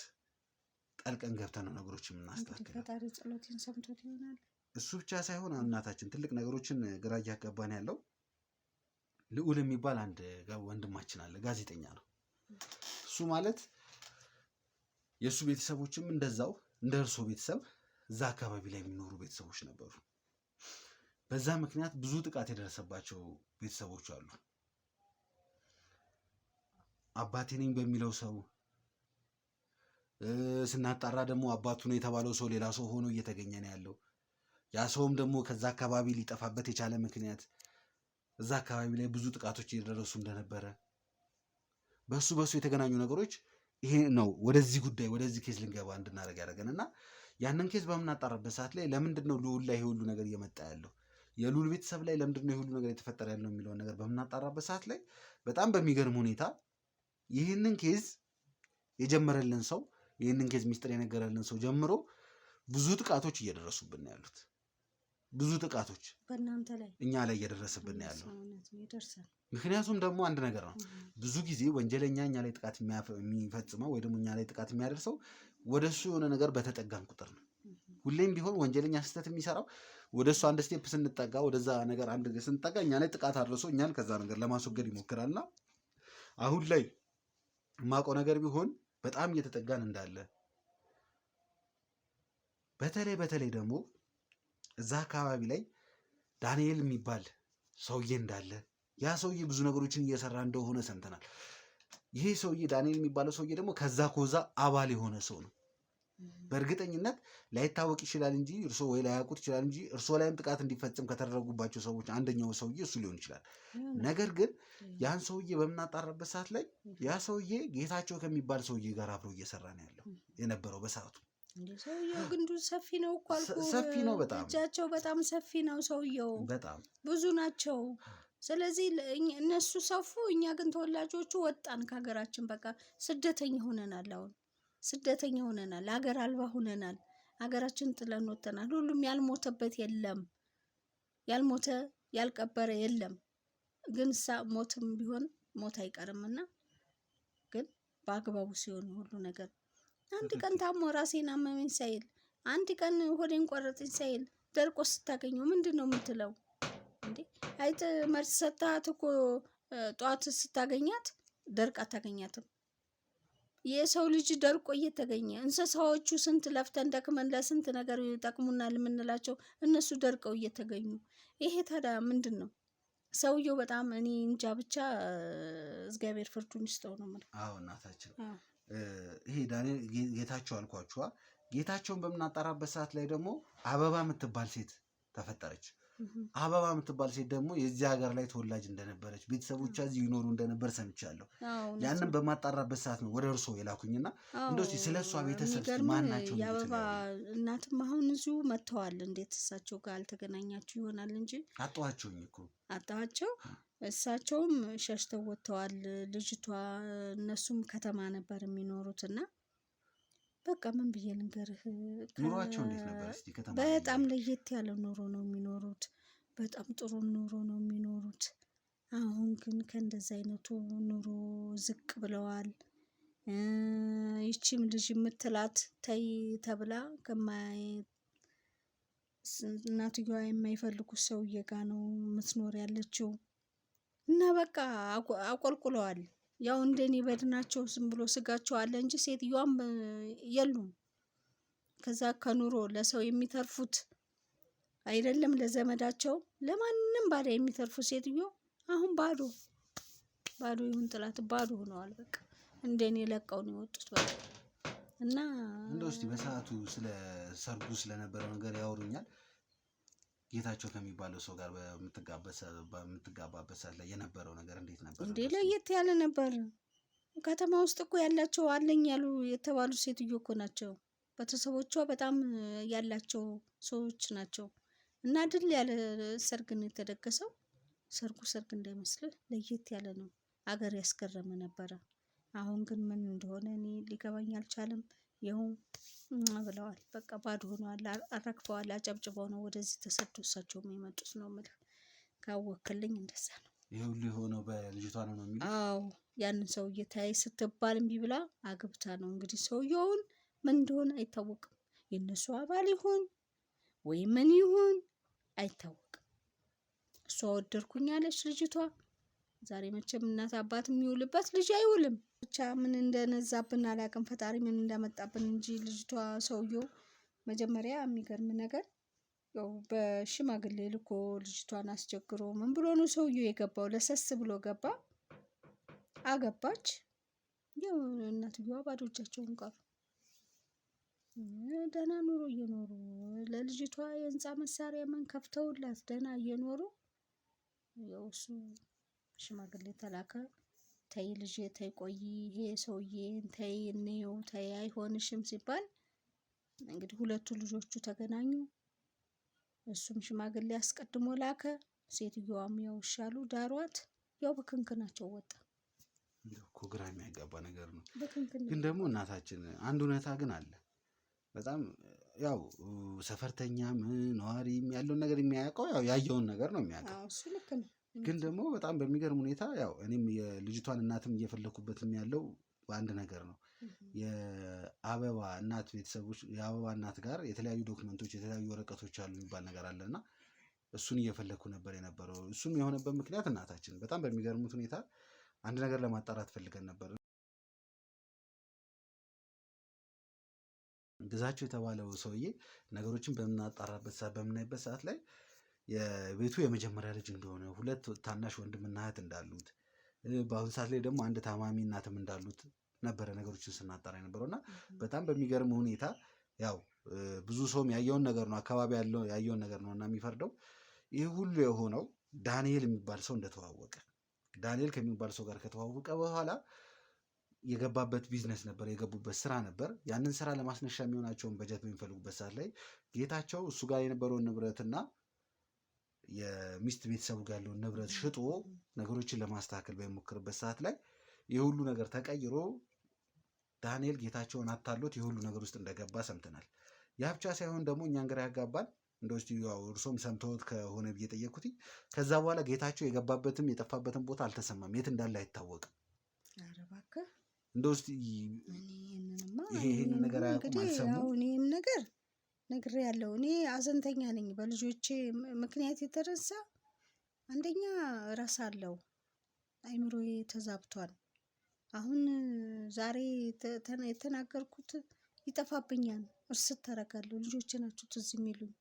ጠልቀን ገብተን ነው ነገሮችን የምናስተካክለው። ፈጣሪ ጸሎቴን ሰምቶት ይሆናል። እሱ ብቻ ሳይሆን እናታችን ትልቅ ነገሮችን ግራ እያጋባን ያለው ልዑል የሚባል አንድ ወንድማችን አለ፣ ጋዜጠኛ ነው። እሱ ማለት የእሱ ቤተሰቦችም እንደዛው እንደ እርሶ ቤተሰብ እዛ አካባቢ ላይ የሚኖሩ ቤተሰቦች ነበሩ። በዛ ምክንያት ብዙ ጥቃት የደረሰባቸው ቤተሰቦች አሉ። አባቴ ነኝ በሚለው ሰው ስናጣራ ደግሞ አባቱ ነው የተባለው ሰው ሌላ ሰው ሆኖ እየተገኘ ነው ያለው። ያ ሰውም ደግሞ ከዛ አካባቢ ሊጠፋበት የቻለ ምክንያት እዛ አካባቢ ላይ ብዙ ጥቃቶች እየደረሱ እንደነበረ በሱ የተገናኙ ነገሮች ይሄ ነው ወደዚህ ጉዳይ ወደዚህ ኬዝ ልንገባ እንድናደርግ ያደረገን። እና ያንን ኬዝ በምናጣራበት ሰዓት ላይ ለምንድን ነው ልዑል ላይ ሁሉ ነገር እየመጣ ያለው፣ የልዑል ቤተሰብ ላይ ለምንድን ነው ሁሉ ነገር የተፈጠረ ያለው የሚለውን ነገር በምናጣራበት ሰዓት ላይ በጣም በሚገርም ሁኔታ ይህንን ኬዝ የጀመረልን ሰው ይህንን ኬዝ ሚስጥር የነገረልን ሰው ጀምሮ ብዙ ጥቃቶች እየደረሱብን ነው ያሉት። ብዙ ጥቃቶች በእናንተ ላይ እኛ ላይ እየደረሰብን ነው ያለው። ምክንያቱም ደግሞ አንድ ነገር ነው፣ ብዙ ጊዜ ወንጀለኛ እኛ ላይ ጥቃት የሚፈጽመው ወይ ደግሞ እኛ ላይ ጥቃት የሚያደርሰው ወደሱ የሆነ ነገር በተጠጋን ቁጥር ነው። ሁሌም ቢሆን ወንጀለኛ ስህተት የሚሰራው ወደሱ አንድ ስቴፕ ስንጠጋ፣ ወደዛ ነገር አንድ ስንጠጋ እኛ ላይ ጥቃት አድርሶ እኛን ከዛ ነገር ለማስወገድ ይሞክራልና አሁን ላይ የማውቀው ነገር ቢሆን በጣም እየተጠጋን እንዳለ፣ በተለይ ደግሞ እዛ አካባቢ ላይ ዳንኤል የሚባል ሰውዬ እንዳለ፣ ያ ሰውዬ ብዙ ነገሮችን እየሰራ እንደሆነ ሰምተናል። ይሄ ሰውዬ ዳንኤል የሚባለው ሰውዬ ደግሞ ከዛ ኮዛ አባል የሆነ ሰው ነው። በእርግጠኝነት ላይታወቅ ይችላል እንጂ እርሶ ወይ ላያውቁት ይችላል እንጂ እርሶ ላይም ጥቃት እንዲፈጽም ከተደረጉባቸው ሰዎች አንደኛው ሰውዬ እሱ ሊሆን ይችላል። ነገር ግን ያን ሰውዬ በምናጣራበት ሰዓት ላይ ያ ሰውዬ ጌታቸው ከሚባል ሰውዬ ጋር አብሮ እየሰራ ነው ያለው የነበረው በሰዓቱ። ሰውየው ግንዱ ሰፊ ነው እኮ አልኩህ። ሰፊ ነው በጣም እጃቸው በጣም ሰፊ ነው። ሰውየው በጣም ብዙ ናቸው። ስለዚህ እነሱ ሰፉ፣ እኛ ግን ተወላጆቹ ወጣን ከሀገራችን። በቃ ስደተኛ ሆነናል። አሁን ስደተኛ ሆነናል። ሀገር አልባ ሆነናል። ሀገራችን ጥለን ወጥተናል። ሁሉም ያልሞተበት የለም፣ ያልሞተ ያልቀበረ የለም። ግን ሞትም ቢሆን ሞት አይቀርምና ግን በአግባቡ ሲሆን ሁሉ ነገር አንድ ቀን ታሞ ራሴን አመመኝ ሳይል፣ አንድ ቀን ሆዴን ቆረጠኝ ሳይል ደርቆ ስታገኘው ምንድን ነው የምትለው እንዴ? አይጥ መርዝ ሰጥታት እኮ ጠዋት ስታገኛት ደርቃ አታገኛትም። የሰው ልጅ ደርቆ እየተገኘ እንስሳዎቹ ስንት ለፍተን ደክመን ለስንት ነገር ይጠቅሙናል የምንላቸው እነሱ ደርቀው እየተገኙ፣ ይሄ ታዲያ ምንድን ነው? ሰውየው በጣም እኔ እንጃ። ብቻ እግዚአብሔር ፍርዱን ይስጠው ነው የምለው። አዎ እናታችን ይሄ ዳንኤል ጌታቸው አልኳችኋ። ጌታቸውን በምናጣራበት ሰዓት ላይ ደግሞ አበባ የምትባል ሴት ተፈጠረች። አበባ የምትባል ሴት ደግሞ የዚህ ሀገር ላይ ተወላጅ እንደነበረች ቤተሰቦቿ እዚህ ይኖሩ እንደነበር ሰምቻለሁ። ያንን በማጣራበት ሰዓት ነው ወደ እርሶ የላኩኝና እንደው ስለ እሷ ቤተሰብ ማን ናቸው? የአበባ እናትም አሁን እዚሁ መጥተዋል። እንዴት እሳቸው ጋር አልተገናኛችሁ ይሆናል እንጂ አጣኋቸውኝ እኮ አጣኋቸው። እሳቸውም ሸሽተው ወጥተዋል። ልጅቷ እነሱም ከተማ ነበር የሚኖሩት እና በቃ ምን ብዬ ልንገርህ፣ ኑሯቸው እንዴት ነበር? እስቲ ከተማ በጣም ለየት ያለ ኑሮ ነው የሚኖሩት። በጣም ጥሩ ኑሮ ነው የሚኖሩት። አሁን ግን ከእንደዚህ አይነቱ ኑሮ ዝቅ ብለዋል። ይቺም ልጅ የምትላት ተይ ተብላ እናትየዋ የማይፈልጉት ሰውዬ ጋ ነው የምትኖር ያለችው እና በቃ አቆልቁለዋል። ያው እንደኔ በድናቸው ዝም ብሎ ስጋቸው አለ እንጂ ሴትዮዋም የሉም። ከዛ ከኑሮ ለሰው የሚተርፉት አይደለም ለዘመዳቸው ለማንም ባዳ የሚተርፉ ሴትዮ አሁን ባዶ ይሁን ጥላት ባዶ ሆነዋል። በቃ እንደኔ ለቀው ነው የወጡት በቃ። እና እንደው እስቲ በሰዓቱ ስለ ሰርጉ ስለነበረው ነገር ያወሩኛል። ጌታቸው ከሚባለው ሰው ጋር በምትጋባበት ሰዓት ላይ የነበረው ነገር እንዴት ነበር? እንዴ ለየት ያለ ነበር። ከተማ ውስጥ እኮ ያላቸው አለኝ ያሉ የተባሉ ሴትዮ እኮ ናቸው። ቤተሰቦቿ በጣም ያላቸው ሰዎች ናቸው። እና ድል ያለ ሰርግ ነው የተደገሰው። ሰርጉ ሰርግ እንዳይመስልህ ለየት ያለ ነው። አገር ያስገረመ ነበረ። አሁን ግን ምን እንደሆነ እኔ ሊገባኝ አልቻለም። ይኸው ብለዋል። በቃ ባዶ ሆነዋል። አረግፈዋል። አጨብጭበው ነው ወደዚህ ተሰዶ እሳቸውም የመጡት ነው የምልህ። ካወክልኝ እንደዛ ነው። ይሄ ሁሉ የሆነው በልጅቷ ነው የሚሉት? አዎ ያንን ሰውዬ ታይ ስትባል እምቢ ብላ አግብታ ነው እንግዲህ። ሰውየውን ምን እንደሆነ አይታወቅም። የእነሱ አባል ይሁን ወይ ምን ይሁን አይታወቅም። እሷ ወደድኩኝ አለች ልጅቷ። ዛሬ መቼም እናት አባት የሚውልበት ልጅ አይውልም። ብቻ ምን እንደነዛብን አላውቅም። ፈጣሪ ምን እንዳመጣብን እንጂ ልጅቷ ሰውየው መጀመሪያ የሚገርም ነገር ያው በሽማግሌ ልኮ ልጅቷን አስቸግሮ ምን ብሎ ነው ሰውየው የገባው። ለሰስ ብሎ ገባ፣ አገባች። ያው እናትየዋ ባዶ እጃቸውን ቀሩ። ደህና ኑሮ እየኖሩ ለልጅቷ የህንፃ መሳሪያ ምን ከፍተውላት ደህና እየኖሩ ያው እሱ ሽማግሌ ተላከ። ተይ ልጄ ተይ ቆይ ይሄ ሰውዬ ተይ እንየው ተይ አይሆንሽም ሲባል እንግዲህ ሁለቱ ልጆቹ ተገናኙ። እሱም ሽማግሌ አስቀድሞ ላከ። ሴትዮዋም ያው ይሻሉ ዳሯት። ያው በክንክናቸው ወጣ። እኮ ግራ የሚያጋባ ነገር ነው። በክንክን ግን ደግሞ እናታችን አንድ እውነታ ግን አለ። በጣም ያው ሰፈርተኛም ነዋሪም ያለውን ነገር የሚያውቀው ያው ያየውን ነገር ነው የሚያውቀው። አዎ እሱ ልክ ነው። ግን ደግሞ በጣም በሚገርም ሁኔታ ያው እኔም የልጅቷን እናትም እየፈለኩበትም ያለው በአንድ ነገር ነው። የአበባ እናት ቤተሰቦች የአበባ እናት ጋር የተለያዩ ዶክመንቶች የተለያዩ ወረቀቶች አሉ የሚባል ነገር አለ እና እሱን እየፈለኩ ነበር የነበረው። እሱም የሆነበት ምክንያት እናታችን በጣም በሚገርሙት ሁኔታ አንድ ነገር ለማጣራት ፈልገን ነበር። ግዛቸው የተባለው ሰውዬ ነገሮችን በምናጣራበት ሰዓት በምናይበት ሰዓት ላይ የቤቱ የመጀመሪያ ልጅ እንደሆነ፣ ሁለት ታናሽ ወንድምና እህት እንዳሉት፣ በአሁኑ ሰዓት ላይ ደግሞ አንድ ታማሚ እናትም እንዳሉት ነበረ ነገሮችን ስናጣራ የነበረው እና በጣም በሚገርም ሁኔታ ያው ብዙ ሰውም ያየውን ነገር ነው አካባቢ ያለው ያየውን ነገር ነው እና የሚፈርደው። ይህ ሁሉ የሆነው ዳንኤል የሚባል ሰው እንደተዋወቀ፣ ዳንኤል ከሚባል ሰው ጋር ከተዋወቀ በኋላ የገባበት ቢዝነስ ነበር፣ የገቡበት ስራ ነበር። ያንን ስራ ለማስነሻ የሚሆናቸውን በጀት በሚፈልጉበት ሰዓት ላይ ጌታቸው እሱ ጋር የነበረውን ንብረትና የሚስት ቤተሰቡ ጋር ያለውን ንብረት ሽጦ ነገሮችን ለማስተካከል በሚሞክርበት ሰዓት ላይ ይህ ሁሉ ነገር ተቀይሮ ዳንኤል ጌታቸውን አታሎት የሁሉ ነገር ውስጥ እንደገባ ሰምተናል። ያ ብቻ ሳይሆን ደግሞ እኛን ግራ ያጋባል። እንደው እስቲ ያው እርሶም ሰምተውት ከሆነ ብዬ ጠየቅኩት። ከዛ በኋላ ጌታቸው የገባበትም የጠፋበትም ቦታ አልተሰማም፣ የት እንዳለ አይታወቅም። ኧረ እባክህ እንደው እስቲ ይሄን ነገር አያውቁም አልሰሙም። እኔም ነገር ነግሬ ያለው እኔ አዘንተኛ ነኝ በልጆቼ ምክንያት የተነሳ አንደኛ እረሳለሁ፣ አይምሮዬ ተዛብቷል። አሁን ዛሬ የተናገርኩት ይጠፋብኛል፣ እርስት ታደርጋለሁ። ልጆቼ ናቸው ትዝ የሚሉኝ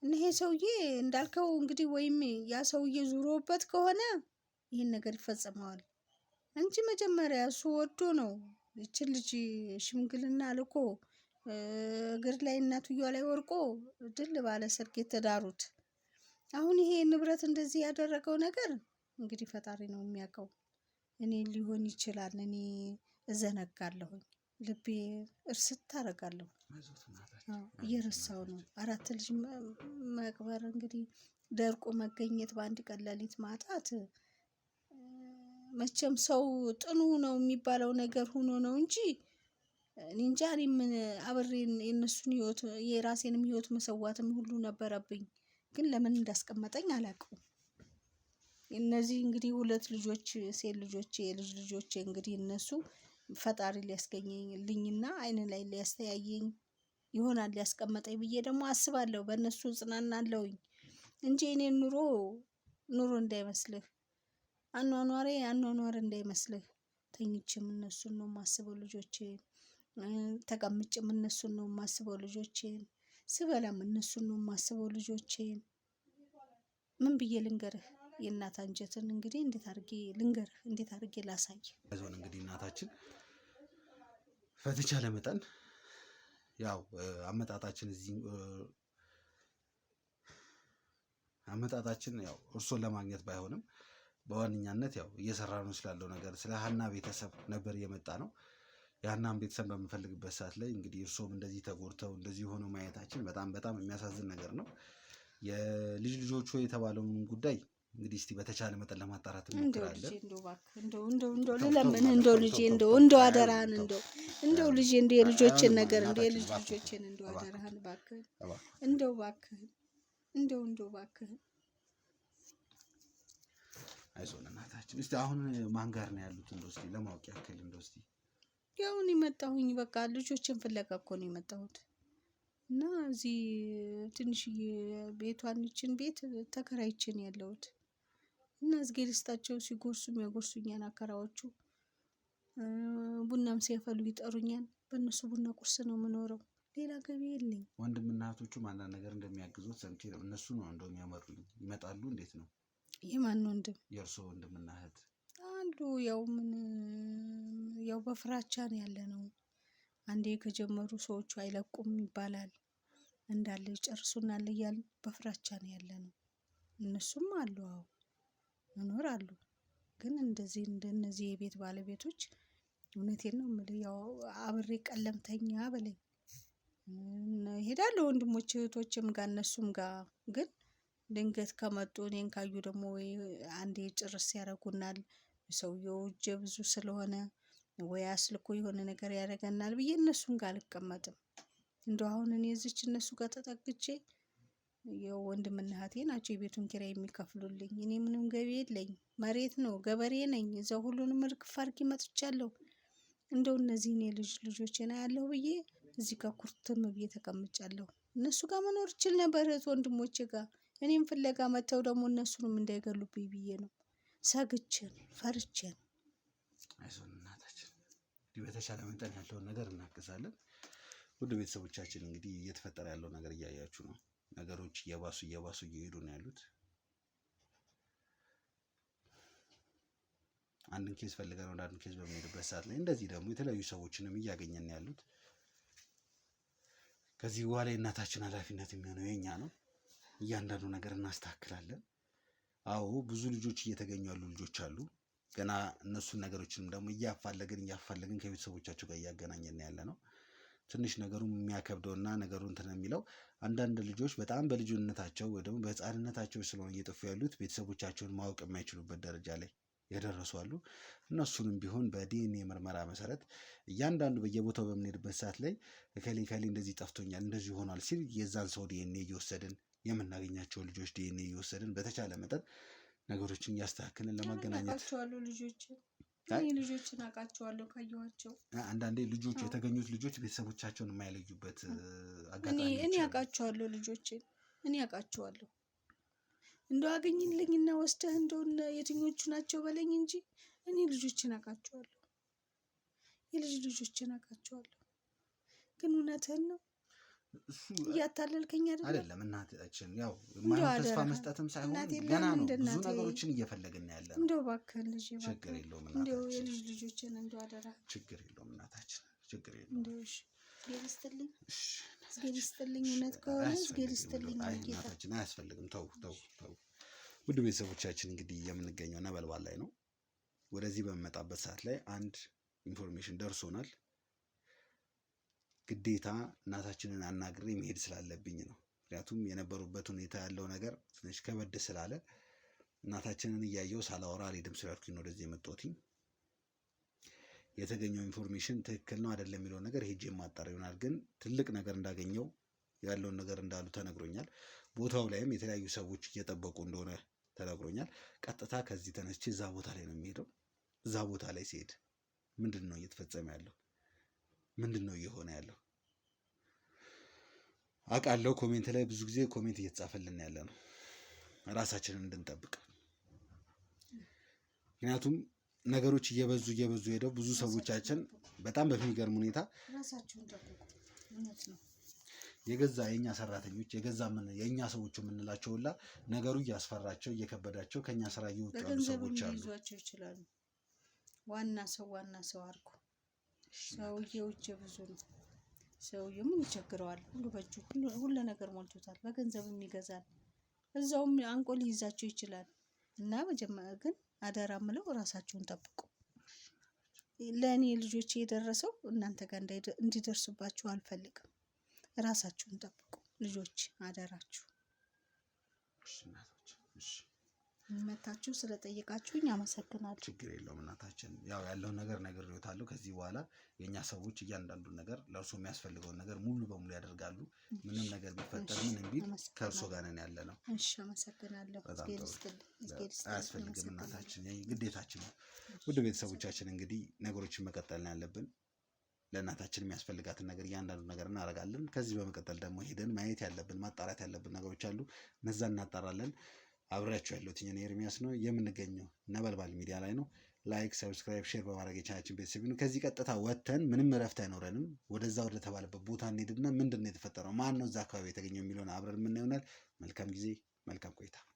እና ይሄ ሰውዬ እንዳልከው እንግዲህ ወይም ያ ሰውዬ ዙሮበት ከሆነ ይህን ነገር ይፈጽመዋል እንጂ መጀመሪያ እሱ ወዶ ነው ይችን ልጅ ሽምግልና ልኮ እግር ላይ እናትየዋ ላይ ወርቆ ድል ባለ ሰርግ የተዳሩት። አሁን ይሄ ንብረት እንደዚህ ያደረገው ነገር እንግዲህ ፈጣሪ ነው የሚያውቀው። እኔ ሊሆን ይችላል፣ እኔ እዘነጋለሁኝ፣ ልቤ እርስት አደርጋለሁ። እየረሳው ነው 4 ልጅ መቅበር እንግዲህ ደርቆ መገኘት በአንድ ቀን ሌሊት ማጣት መቼም ሰው ጥኑ ነው የሚባለው ነገር ሆኖ ነው እንጂ እኔ እንጃ። እኔም አብሬ የእነሱን ህይወት የራሴንም ህይወት መሰዋትም ሁሉ ነበረብኝ፣ ግን ለምን እንዳስቀመጠኝ አላውቅም። እነዚህ እንግዲህ 2 ልጆች ሴት ልጆቼ የልጅ ልጆቼ እንግዲህ እነሱ ፈጣሪ ሊያስገኘልኝና አይን ላይ ሊያስተያየኝ ይሆናል ሊያስቀመጠኝ ብዬ ደግሞ አስባለሁ። በእነሱ ጽናናለሁኝ እንጂ እኔን ኑሮ እንዳይመስልህ፣ አኗኗር እንዳይመስልህ። ተኝቼም እነሱን ነው የማስበው ልጆቼን፣ ተቀምጬም እነሱን ነው የማስበው ልጆቼን፣ ስበላም እነሱን ነው የማስበው ልጆቼን። ምን ብዬ ልንገርህ? የእናት አንጀትን እንግዲህ እንዴት አድርጌ ልንገርህ? እንዴት አድርጌ ላሳይ? አይዞን እንግዲህ እናታችን በተቻለ መጠን ያው አመጣጣችን ያው እርሶን ለማግኘት ባይሆንም በዋነኛነት ያው እየሰራ ነው ስላለው ነገር ስለ ሀና ቤተሰብ ነበር የመጣ ነው። የሀናን ቤተሰብ በምፈልግበት ሰዓት ላይ እንግዲህ እርሶም እንደዚህ ተጎድተው እንደዚህ ሆነው ማየታችን በጣም የሚያሳዝን ነገር ነው። የልጅ ልጆቹ የተባለውን ጉዳይ እንግዲህ እስቲ በተቻለ መጠን ለማጣራት እንሞክራለን። እንደው ልለምን እንደው ልጄ እንደው አደራህን እንደው ልጄ እንደው የልጆችን ነገር እንደው የልጅ ልጆችን እንደው አደራህን እባክህ እንደው እባክህ እንደው እባክህ። አይዞን እናታችን። እስቲ አሁን ማን ጋር ነው ያሉት? እንደው እስቲ ለማወቅ ያክል እንደው እስቲ ያው እኔ መጣሁኝ በቃ ልጆችን ፍለጋ እኮ ነው የመጣሁት እና እዚህ ትንሽዬ ቤቷን ይችን ቤት ተከራይቼ ነው ያለሁት እና እዝጌር ይስጣቸው ሲጎርሱም ያጎርሱኛል አከራዎቹ። ቡናም ሲያፈሉ ይጠሩኛል። በእነሱ ቡና ቁርስ ነው የምኖረው። ሌላ ገቢ የለኝ። ወንድምና እህቶቹም አንዳንድ ነገር እንደሚያግዙት ሰምቼ ነው። እነሱ ነው እንደው የሚያመሩኝ ይመጣሉ። እንዴት ነው? የማን ወንድም? የእርሶ ወንድምና እህት አሉ። ያው በፍራቻ ነው ያለ ነው። አንዴ ከጀመሩ ሰዎቹ አይለቁም ይባላል። እንዳለ ይጨርሱናል እያልን በፍራቻ ነው ያለ ነው። እነሱም አሉ፣ አዎ መኖር አሉ። ግን እንደነዚህ የቤት ባለቤቶች እውነቴን ነው የምልህ፣ ያው አብሬ ቀለምተኛ በለኝ እሄዳለሁ ወንድሞች እህቶችም ጋር እነሱም ጋር። ግን ድንገት ከመጡ እኔን ካዩ ደግሞ ወይ አንዴ ጭርስ ያደርጉናል። ሰውየው እጀ ብዙ ስለሆነ ወይ አስልኮ የሆነ ነገር ያደርገናል ብዬ እነሱን ጋር አልቀመጥም። እንደው አሁን እኔ እዚች እነሱ ጋር ተጠግቼ ያው ወንድምና እህቴ ናቸው የቤቱን ኪራይ የሚከፍሉልኝ። እኔ ምንም ገቢ የለኝ፣ መሬት ነው ገበሬ ነኝ። እዛው ሁሉንም እርግፍ አድርጌ መጥቻለሁ። እንደው እነዚህን የልጅ ልጆቼን አያለሁ ብዬ እዚህ ጋር ኩርትም ብዬ ተቀምጫለሁ። እነሱ ጋር መኖር እችል ነበር እህት ወንድሞቼ ጋር። እኔም ፍለጋ መጥተው ደግሞ እነሱንም እንዳይገሉብኝ ብዬ ነው፣ ሰግቼ ነው፣ ፈርቼ ነው። አይዞን እናታችን፣ እንግዲህ በተቻለ መጠን ያለውን ነገር እናግዛለን። ውድ ቤተሰቦቻችን እንግዲህ እየተፈጠረ ያለው ነገር እያያችሁ ነው። ነገሮች እየባሱ እየሄዱ ነው ያሉት። አንድን ኬዝ ፈልገን ወደ አንድ ኬዝ በምንሄድበት ሰዓት ላይ እንደዚህ ደግሞ የተለያዩ ሰዎችንም እያገኘን ያሉት። ከዚህ በኋላ የእናታችን ኃላፊነት የሚሆነው የኛ ነው። እያንዳንዱ ነገር እናስተካክላለን። አዎ ብዙ ልጆች እየተገኙ ያሉ ልጆች አሉ። ገና እነሱን ነገሮችንም ደግሞ እያፋለግን ከቤተሰቦቻቸው ጋር እያገናኘን ያለ ነው። ትንሽ ነገሩን የሚያከብደውና ነገሩን እንትን የሚለው አንዳንድ ልጆች በጣም በልጅነታቸው ወይ ደግሞ በሕፃንነታቸው ስለሆነ እየጠፉ ያሉት ቤተሰቦቻቸውን ማወቅ የማይችሉበት ደረጃ ላይ የደረሱ አሉ። እነሱንም ቢሆን በዲኤንኤ ምርመራ መሰረት እያንዳንዱ በየቦታው በምንሄድበት ሰዓት ላይ እከሌ እንደዚህ ጠፍቶኛል እንደዚህ ሆኗል ሲል የዛን ሰው ዲኤንኤ እየወሰድን የምናገኛቸው ልጆች ዲኤንኤ እየወሰድን በተቻለ መጠን ነገሮችን እያስተካከልን ለማገናኘት ልጆችን አውቃቸዋለሁ ካየኋቸው። አንዳንዴ ልጆች የተገኙት ልጆች ቤተሰቦቻቸውን የማይለዩበት አጋጣሚ እኔ አውቃቸዋለሁ ልጆችን እኔ አውቃቸዋለሁ። እንደው አገኝልኝና ወስደህ እንደው የትኞቹ ናቸው በለኝ እንጂ እኔ ልጆችን አውቃቸዋለሁ። የልጅ ልጆችን አውቃቸዋለሁ። ግን እውነትህን ነው እያታለልከኝ አይደለም እናታችን። ያው ተስፋ መስጠትም ሳይሆን ገና ነው ብዙ ነገሮችን እየፈለግን ያለ ነው። እንደው እባክህን ልጅ ችግር የለውም እንደው የልጅ ልጆችን እንደው አደራ። ችግር የለውም እናታችን፣ ችግር የለውም። እግዜር ይስጥልኝ፣ እግዜር ይስጥልኝ። እውነት ከሆነ እግዜር ይስጥልኝ። ጌታ እናታችን አያስፈልግም። ተው ተው ተው። ውድ ቤተሰቦቻችን እንግዲህ የምንገኘው ነበልባል ላይ ነው። ወደዚህ በምመጣበት ሰዓት ላይ አንድ ኢንፎርሜሽን ደርሶናል። ግዴታ እናታችንን አናግሬ መሄድ ስላለብኝ ነው። ምክንያቱም የነበሩበት ሁኔታ ያለው ነገር ትንሽ ከበድ ስላለ እናታችንን እያየው ሳላወራ አልሄድም ስላልኩኝ ነው ወደዚህ የመጣሁትኝ። የተገኘው ኢንፎርሜሽን ትክክል ነው አይደለም የሚለውን ነገር ሄጄ የማጣራ ይሆናል። ግን ትልቅ ነገር እንዳገኘው ያለውን ነገር እንዳሉ ተነግሮኛል። ቦታው ላይም የተለያዩ ሰዎች እየጠበቁ እንደሆነ ተነግሮኛል። ቀጥታ ከዚህ ተነስቼ እዛ ቦታ ላይ ነው የሚሄደው። እዛ ቦታ ላይ ሲሄድ ምንድን ነው እየተፈጸመ ያለው? ምንድን ነው እየሆነ ያለው? አውቃለሁ ኮሜንት ላይ ብዙ ጊዜ ኮሜንት እየተጻፈልን ያለ ነው ራሳችንን እንድንጠብቅ። ምክንያቱም ነገሮች እየበዙ ሄደው ብዙ ሰዎቻችን በጣም በሚገርም ሁኔታ ራሳችሁን ጠብቁ። እውነት ነው። የገዛ የኛ ሰራተኞች የኛ ሰዎች የምንላቸው ሁላ ነገሩ እያስፈራቸው እየከበዳቸው ከኛ ስራ እየወጡ ያሉ በገንዘብ ሰዎች አሉ። ሊይዟቸው ይችላሉ። ዋና ሰው አድርጎ ሰውዬው እጅ ብዙ ነው። ሰውዬው ምን ይቸግረዋል? ሁሉ በእጁ ሁሉ ነገር ሞልቶታል። በገንዘብም ይገዛል። እዛውም አንቆ ሊይዛቸው ይችላል። እና መጀመሪያ ግን አደራ ምለው ራሳችሁን ጠብቁ። ለእኔ ልጆቼ የደረሰው እናንተ ጋር እንዲደርስባችሁ አልፈልግም። ራሳችሁን ጠብቁ ልጆች፣ አደራችሁ። መታችሁ ስለጠየቃችሁኝ አመሰግናለሁ። ችግር የለውም እናታችን። ያው ያለውን ነገር ነግሬዎታለሁ። ከዚህ በኋላ የእኛ ሰዎች እያንዳንዱን ነገር ለእርሶ የሚያስፈልገውን ነገር ሙሉ በሙሉ ያደርጋሉ። ምንም ነገር ቢፈጠር ምን ቢል ከእርሶ ጋር ነን ያለ ነው። እሺ፣ አመሰግናለሁ። አያስፈልግም እናታችን፣ ግዴታችን ነው። ውድ ቤተሰቦቻችን እንግዲህ ነገሮችን መቀጠል ነው ያለብን። ለእናታችን የሚያስፈልጋትን ነገር እያንዳንዱ ነገር እናደርጋለን። ከዚህ በመቀጠል ደግሞ ሄደን ማየት ያለብን ማጣራት ያለብን ነገሮች አሉ። እነዛ እናጣራለን። አብሬያችሁ ያለሁት እኔ ኤርሚያስ ነው። የምንገኘው ነበልባል ሚዲያ ላይ ነው። ላይክ፣ ሰብስክራይብ፣ ሼር በማድረግ የቻናላችን ቤተሰብ ነው። ከዚህ ቀጥታ ወጥተን ምንም እረፍት አይኖረንም። ወደዛ ወደ ተባለበት ቦታ እንሄድና ምንድን ነው የተፈጠረው፣ ማን ነው እዛ አካባቢ የተገኘው የሚለውን አብረን የምናየው ይሆናል። መልካም ጊዜ፣ መልካም ቆይታ።